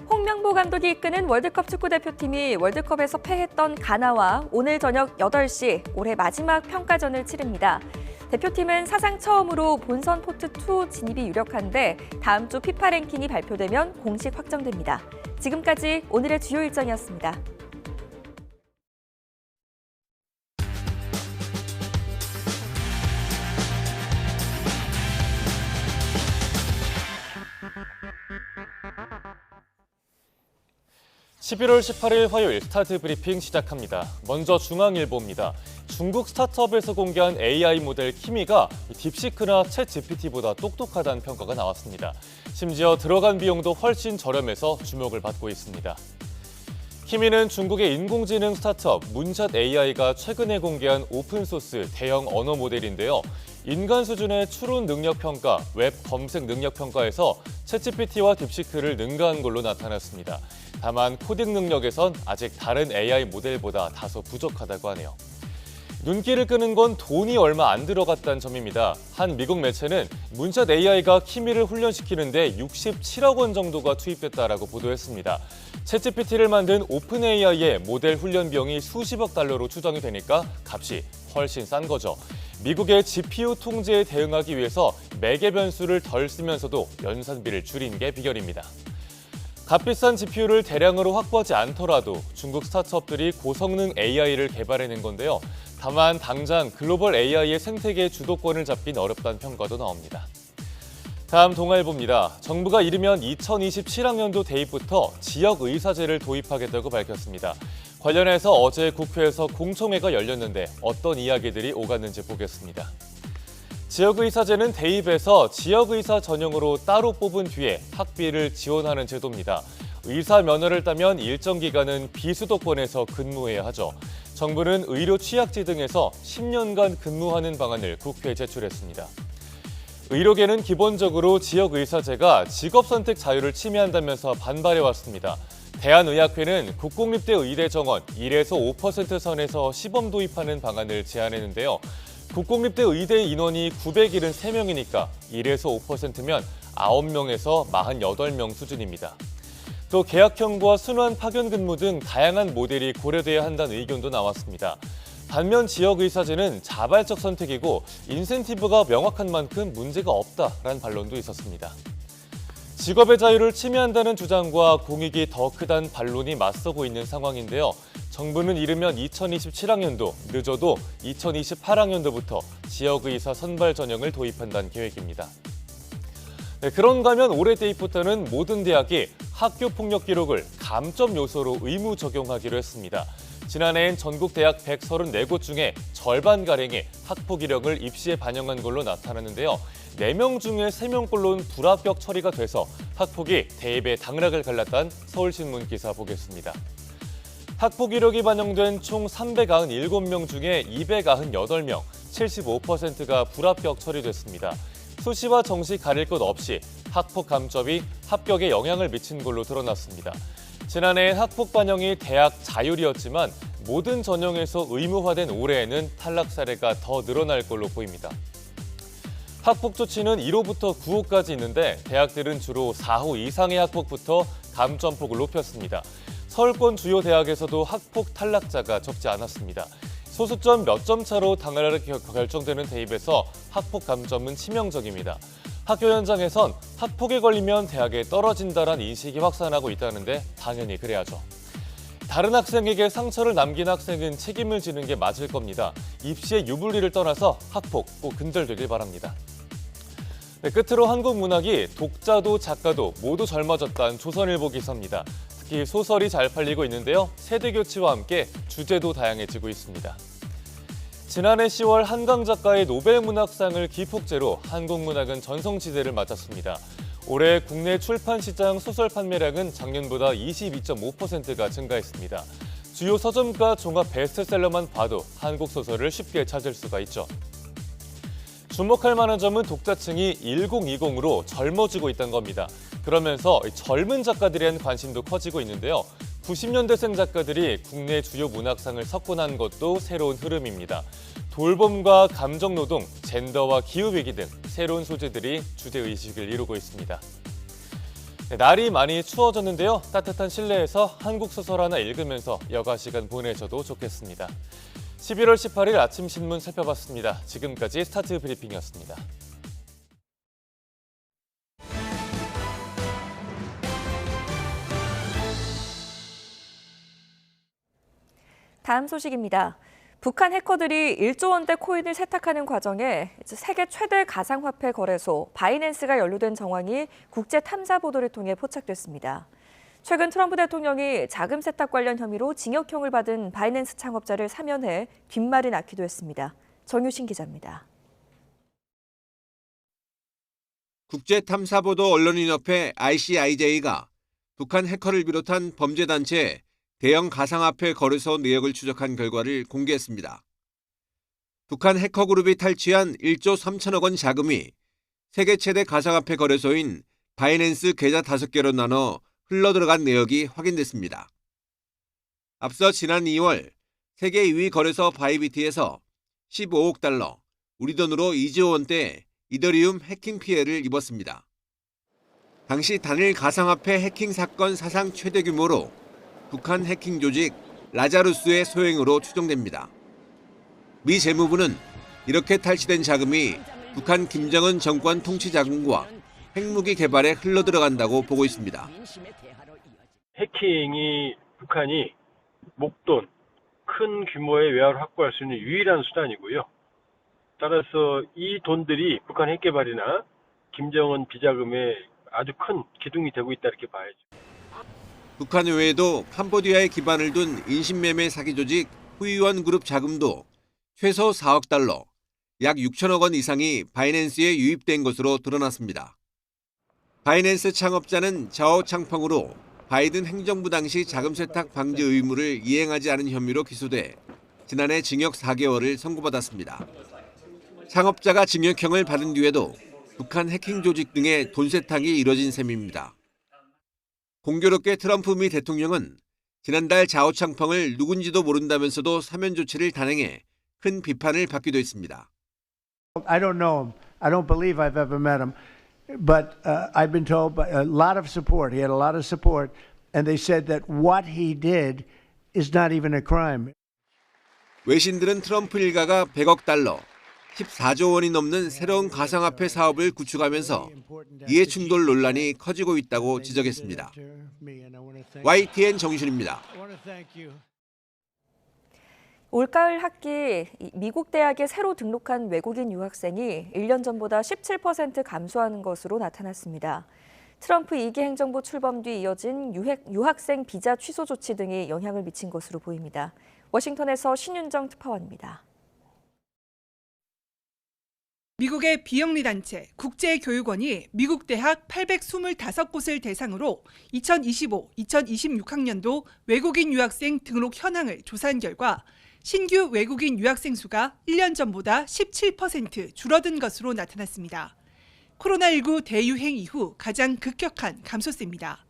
홍명보 감독이 이끄는 월드컵 축구대표팀이 월드컵에서 패했던 가나와 오늘 저녁 8시 올해 마지막 평가전을 치릅니다. 대표팀은 사상 처음으로 본선 포트2 진입이 유력한데 다음 주 FIFA 랭킹이 발표되면 공식 확정됩니다. 지금까지 오늘의 주요 일정이었습니다. (11월 18일) 화요일 스타트 브리핑 시작합니다. 먼저 중앙일보입니다. 중국 스타트업에서 공개한 AI 모델 키미가 딥시크나 챗GPT보다 똑똑하다는 평가가 나왔습니다. 심지어 들어간 비용도 훨씬 저렴해서 주목을 받고 있습니다. 키미는 중국의 인공지능 스타트업 문샷 AI가 최근에 공개한 오픈소스 대형 언어 모델인데요. 인간 수준의 추론 능력 평가, 웹 검색 능력 평가에서 챗GPT와 딥시크를 능가한 걸로 나타났습니다. 다만 코딩 능력에선 아직 다른 AI 모델보다 다소 부족하다고 하네요. 눈길을 끄는 건 돈이 얼마 안 들어갔다는 점입니다. 한 미국 매체는 문샷 AI가 키미를 훈련시키는데 67억 원 정도가 투입됐다라고 보도했습니다. 챗GPT를 만든 오픈 AI의 모델 훈련 비용이 수십억 달러로 추정이 되니까 값이 훨씬 싼 거죠. 미국의 GPU 통제에 대응하기 위해서 매개 변수를 덜 쓰면서도 연산비를 줄인 게 비결입니다. 값비싼 GPU를 대량으로 확보하지 않더라도 중국 스타트업들이 고성능 AI를 개발해낸 건데요. 다만 당장 글로벌 AI의 생태계의 주도권을 잡긴 어렵다는 평가도 나옵니다. 다음 동아일보입니다. 정부가 이르면 2027학년도 대입부터 지역의사제를 도입하겠다고 밝혔습니다. 관련해서 어제 국회에서 공청회가 열렸는데 어떤 이야기들이 오갔는지 보겠습니다. 지역의사제는 대입에서 지역의사 전용으로 따로 뽑은 뒤에 학비를 지원하는 제도입니다. 의사 면허를 따면 일정 기간은 비수도권에서 근무해야 하죠. 정부는 의료 취약지 등에서 10년간 근무하는 방안을 국회에 제출했습니다. 의료계는 기본적으로 지역의사제가 직업선택 자유를 침해한다면서 반발해왔습니다. 대한의학회는 국공립대 의대 정원 1에서 5% 선에서 시범 도입하는 방안을 제안했는데요. 국공립대 의대 인원이 973명이니까 1에서 5%면 9명에서 48명 수준입니다. 또 계약형과 순환 파견 근무 등 다양한 모델이 고려돼야 한다는 의견도 나왔습니다. 반면 지역의사제는 자발적 선택이고 인센티브가 명확한 만큼 문제가 없다라는 반론도 있었습니다. 직업의 자유를 침해한다는 주장과 공익이 더 크다는 반론이 맞서고 있는 상황인데요. 정부는 이르면 2027학년도, 늦어도 2028학년도부터 지역의사 선발 전형을 도입한다는 계획입니다. 네, 그런가 하면 올해 대입부터는 모든 대학이 학교 폭력 기록을 감점 요소로 의무 적용하기로 했습니다. 지난해엔 전국 대학 134곳 중에 절반가량이 학폭 이력을 입시에 반영한 걸로 나타났는데요. 4명 중에 3명꼴로는 불합격 처리가 돼서 학폭이 대입의 당락을 갈랐다는 서울신문 기사 보겠습니다. 학폭 이력이 반영된 총 397명 중에 298명, 75%가 불합격 처리됐습니다. 수시와 정시 가릴 것 없이 학폭 감점이 합격에 영향을 미친 걸로 드러났습니다. 지난해 학폭 반영이 대학 자율이었지만 모든 전형에서 의무화된 올해에는 탈락 사례가 더 늘어날 걸로 보입니다. 학폭 조치는 1호부터 9호까지 있는데 대학들은 주로 4호 이상의 학폭부터 감점폭을 높였습니다. 서울권 주요 대학에서도 학폭 탈락자가 적지 않았습니다. 소수점 몇 점 차로 당일날 결정되는 대입에서 학폭 감점은 치명적입니다. 학교 현장에선 학폭에 걸리면 대학에 떨어진다란 인식이 확산하고 있다는데 당연히 그래야죠. 다른 학생에게 상처를 남긴 학생은 책임을 지는 게 맞을 겁니다. 입시의 유불리를 떠나서 학폭 꼭 근절되길 바랍니다. 네, 끝으로 한국 문학이 독자도 작가도 모두 젊어졌다는 조선일보 기사입니다. 특히 소설이 잘 팔리고 있는데요. 세대 교체와 함께 주제도 다양해지고 있습니다. 지난해 10월 한강 작가의 노벨문학상을 기폭제로 한국 문학은 전성시대를 맞았습니다. 올해 국내 출판 시장 소설 판매량은 작년보다 22.5%가 증가했습니다. 주요 서점가 종합 베스트셀러만 봐도 한국 소설을 쉽게 찾을 수가 있죠. 주목할 만한 점은 독자층이 1020으로 젊어지고 있다는 겁니다. 그러면서 젊은 작가들에 대한 관심도 커지고 있는데요. 90년대생 작가들이 국내 주요 문학상을 석권한 것도 새로운 흐름입니다. 돌봄과 감정노동, 젠더와 기후위기 등 새로운 소재들이 주제의식을 이루고 있습니다. 네, 날이 많이 추워졌는데요. 따뜻한 실내에서 한국 소설 하나 읽으면서 여가 시간 보내셔도 좋겠습니다. 11월 18일 아침 신문 살펴봤습니다. 지금까지 스타트 브리핑이었습니다. 다음 소식입니다. 북한 해커들이 1조 원대 코인을 세탁하는 과정에 세계 최대 가상화폐 거래소 바이낸스가 연루된 정황이 국제 탐사 보도를 통해 포착됐습니다. 최근 트럼프 대통령이 자금 세탁 관련 혐의로 징역형을 받은 바이낸스 창업자를 사면해 뒷말이 낳기도 했습니다. 정유신 기자입니다. 국제탐사보도 언론인협회 ICIJ가 북한 해커를 비롯한 범죄단체에 대형 가상화폐 거래소 내역을 추적한 결과를 공개했습니다. 북한 해커그룹이 탈취한 1조 3천억 원 자금이 세계 최대 가상화폐 거래소인 바이낸스 계좌 5개로 나눠 흘러들어간 내역이 확인됐습니다. 앞서 지난 2월 세계 2위 거래소 바이비티에서 15억 달러, 우리 돈으로 2조 원대 이더리움 해킹 피해를 입었습니다. 당시 단일 가상화폐 해킹 사건 사상 최대 규모로 북한 해킹 조직 라자루스의 소행으로 추정됩니다. 미 재무부는 이렇게 탈취된 자금이 북한 김정은 정권 통치 자금과 핵무기 개발에 흘러들어간다고 보고 있습니다. 해킹이 북한이 목돈, 큰 규모의 외화를 확보할 수 있는 유일한 수단이고요. 따라서 이 돈들이 북한 핵개발이나 김정은 비자금에 아주 큰 기둥이 되고 있다 이렇게 봐야죠. 북한 외에도 캄보디아에 기반을 둔 인신매매 사기 조직 후이원 그룹 자금도 최소 4억 달러, 약 6천억 원 이상이 바이낸스에 유입된 것으로 드러났습니다. 바이낸스 창업자는 자오 창펑으로 바이든 행정부 당시 자금 세탁 방지 의무를 이행하지 않은 혐의로 기소돼 지난해 징역 4개월을 선고받았습니다. 창업자가 징역형을 받은 뒤에도 북한 해킹 조직 등의 돈 세탁이 이뤄진 셈입니다. 공교롭게 트럼프 미 대통령은 지난달 자오 창펑을 누군지도 모른다면서도 사면 조치를 단행해 큰 비판을 받기도 했습니다. I don't know him. I don't believe I've ever met him. But I've been told by a lot of support. He had a lot of support. And they said that what he did is not even a crime. 외신들은 트럼프 일가가 100억 달러, 14조 원이 넘는 새로운 가상화폐 사업을 구축하면서 이해충돌 논란이 커지고 있다고 지적했습니다. YTN 정유신입니다. 올가을 학기 미국 대학에 새로 등록한 외국인 유학생이 1년 전보다 17% 감소하는 것으로 나타났습니다. 트럼프 2기 행정부 출범 뒤 이어진 유학생 비자 취소 조치 등이 영향을 미친 것으로 보입니다. 워싱턴에서 신윤정 특파원입니다. 미국의 비영리 단체 국제교육원이 미국 대학 825곳을 대상으로 2025-2026학년도 외국인 유학생 등록 현황을 조사한 결과 신규 외국인 유학생 수가 1년 전보다 17% 줄어든 것으로 나타났습니다. 코로나19 대유행 이후 가장 급격한 감소세입니다.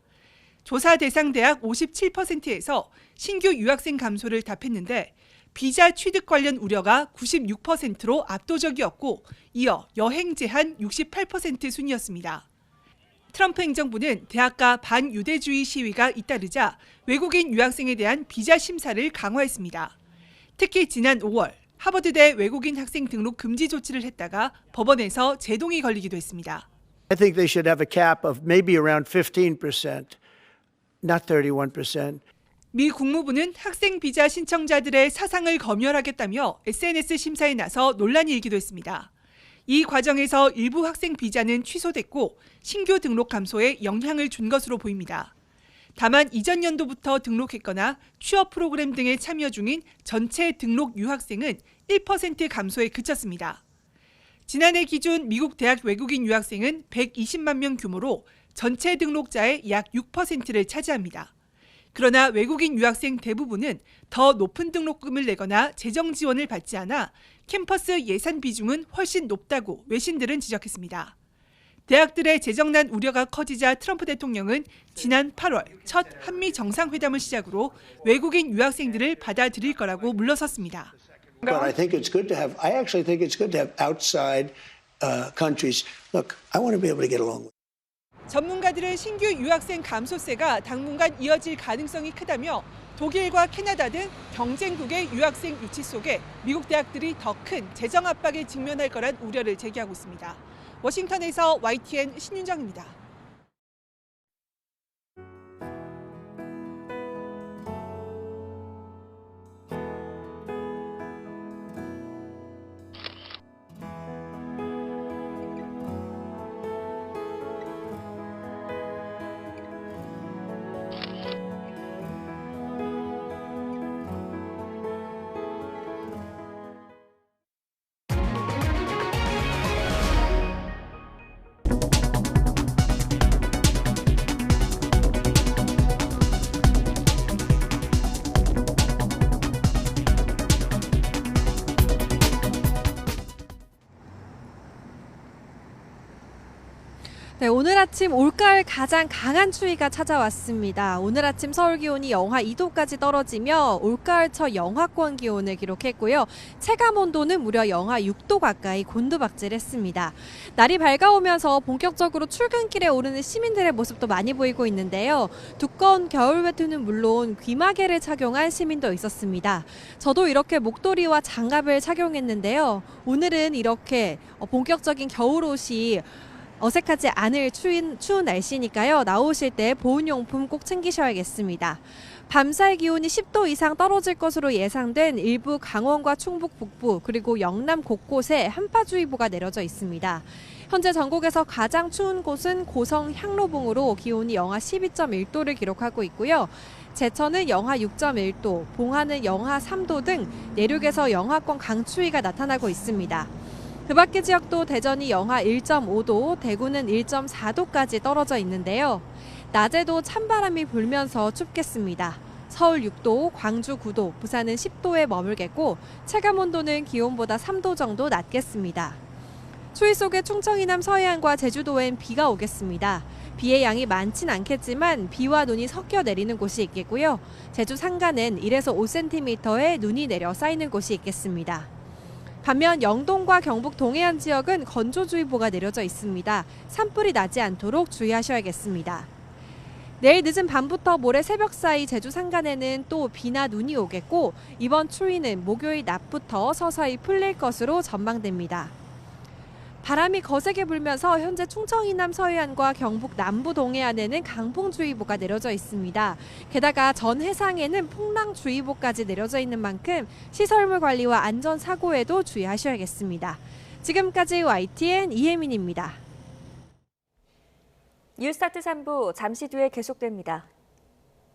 조사 대상 대학 57%에서 신규 유학생 감소를 답했는데 비자 취득 관련 우려가 96%로 압도적이었고 이어 여행 제한 68% 순이었습니다. 트럼프 행정부는 대학가 반유대주의 시위가 잇따르자 외국인 유학생에 대한 비자 심사를 강화했습니다. 특히 지난 5월 하버드대 외국인 학생 등록 금지 조치를 했다가 법원에서 제동이 걸리기도 했습니다. I think they should have a cap of maybe around 15%, not 31%. 미 국무부는 학생 비자 신청자들의 사상을 검열하겠다며 SNS 심사에 나서 논란이 일기도 했습니다. 이 과정에서 일부 학생 비자는 취소됐고 신규 등록 감소에 영향을 준 것으로 보입니다. 다만 이전 연도부터 등록했거나 취업 프로그램 등에 참여 중인 전체 등록 유학생은 1% 감소에 그쳤습니다. 지난해 기준 미국 대학 외국인 유학생은 120만 명 규모로 전체 등록자의 약 6%를 차지합니다. 그러나 외국인 유학생 대부분은 더 높은 등록금을 내거나 재정 지원을 받지 않아 캠퍼스 예산 비중은 훨씬 높다고 외신들은 지적했습니다. 대학들의 재정난 우려가 커지자 트럼프 대통령은 지난 8월 첫 한미 정상회담을 시작으로 외국인 유학생들을 받아들일 거라고 물러섰습니다. But I actually think it's good to have outside countries. Look, I want to be able to get along with. 전문가들은 신규 유학생 감소세가 당분간 이어질 가능성이 크다며 독일과 캐나다 등 경쟁국의 유학생 유치 속에 미국 대학들이 더 큰 재정 압박에 직면할 거란 우려를 제기하고 있습니다. 워싱턴에서 YTN 신윤정입니다. 네, 오늘 아침 올가을 가장 강한 추위가 찾아왔습니다. 오늘 아침 서울 기온이 영하 2도까지 떨어지며 올가을 첫 영하권 기온을 기록했고요. 체감 온도는 무려 영하 6도 가까이 곤두박질했습니다. 날이 밝아오면서 본격적으로 출근길에 오르는 시민들의 모습도 많이 보이고 있는데요. 두꺼운 겨울 외투는 물론 귀마개를 착용한 시민도 있었습니다. 저도 이렇게 목도리와 장갑을 착용했는데요. 오늘은 이렇게 본격적인 겨울옷이 어색하지 않을 추운 날씨니까요. 나오실 때 보온용품 꼭 챙기셔야겠습니다. 밤사이 기온이 10도 이상 떨어질 것으로 예상된 일부 강원과 충북 북부 그리고 영남 곳곳에 한파주의보가 내려져 있습니다. 현재 전국에서 가장 추운 곳은 고성 향로봉으로 기온이 영하 12.1도를 기록하고 있고요. 제천은 영하 6.1도, 봉화는 영하 3도 등 내륙에서 영하권 강추위가 나타나고 있습니다. 그 밖의 지역도 대전이 영하 1.5도, 대구는 1.4도까지 떨어져 있는데요. 낮에도 찬바람이 불면서 춥겠습니다. 서울 6도, 광주 9도, 부산은 10도에 머물겠고 체감 온도는 기온보다 3도 정도 낮겠습니다. 추위 속에 충청 이남 서해안과 제주도엔 비가 오겠습니다. 비의 양이 많진 않겠지만 비와 눈이 섞여 내리는 곳이 있겠고요. 제주 산간은 1에서 5cm의 눈이 내려 쌓이는 곳이 있겠습니다. 반면 영동과 경북 동해안 지역은 건조주의보가 내려져 있습니다. 산불이 나지 않도록 주의하셔야겠습니다. 내일 늦은 밤부터 모레 새벽 사이 제주 산간에는 또 비나 눈이 오겠고 이번 추위는 목요일 낮부터 서서히 풀릴 것으로 전망됩니다. 바람이 거세게 불면서 현재 충청 이남 서해안과 경북 남부 동해안에는 강풍주의보가 내려져 있습니다. 게다가 전 해상에는 풍랑주의보까지 내려져 있는 만큼 시설물 관리와 안전사고에도 주의하셔야겠습니다. 지금까지 YTN 이혜민입니다. 뉴스타트 3부 잠시 뒤에 계속됩니다.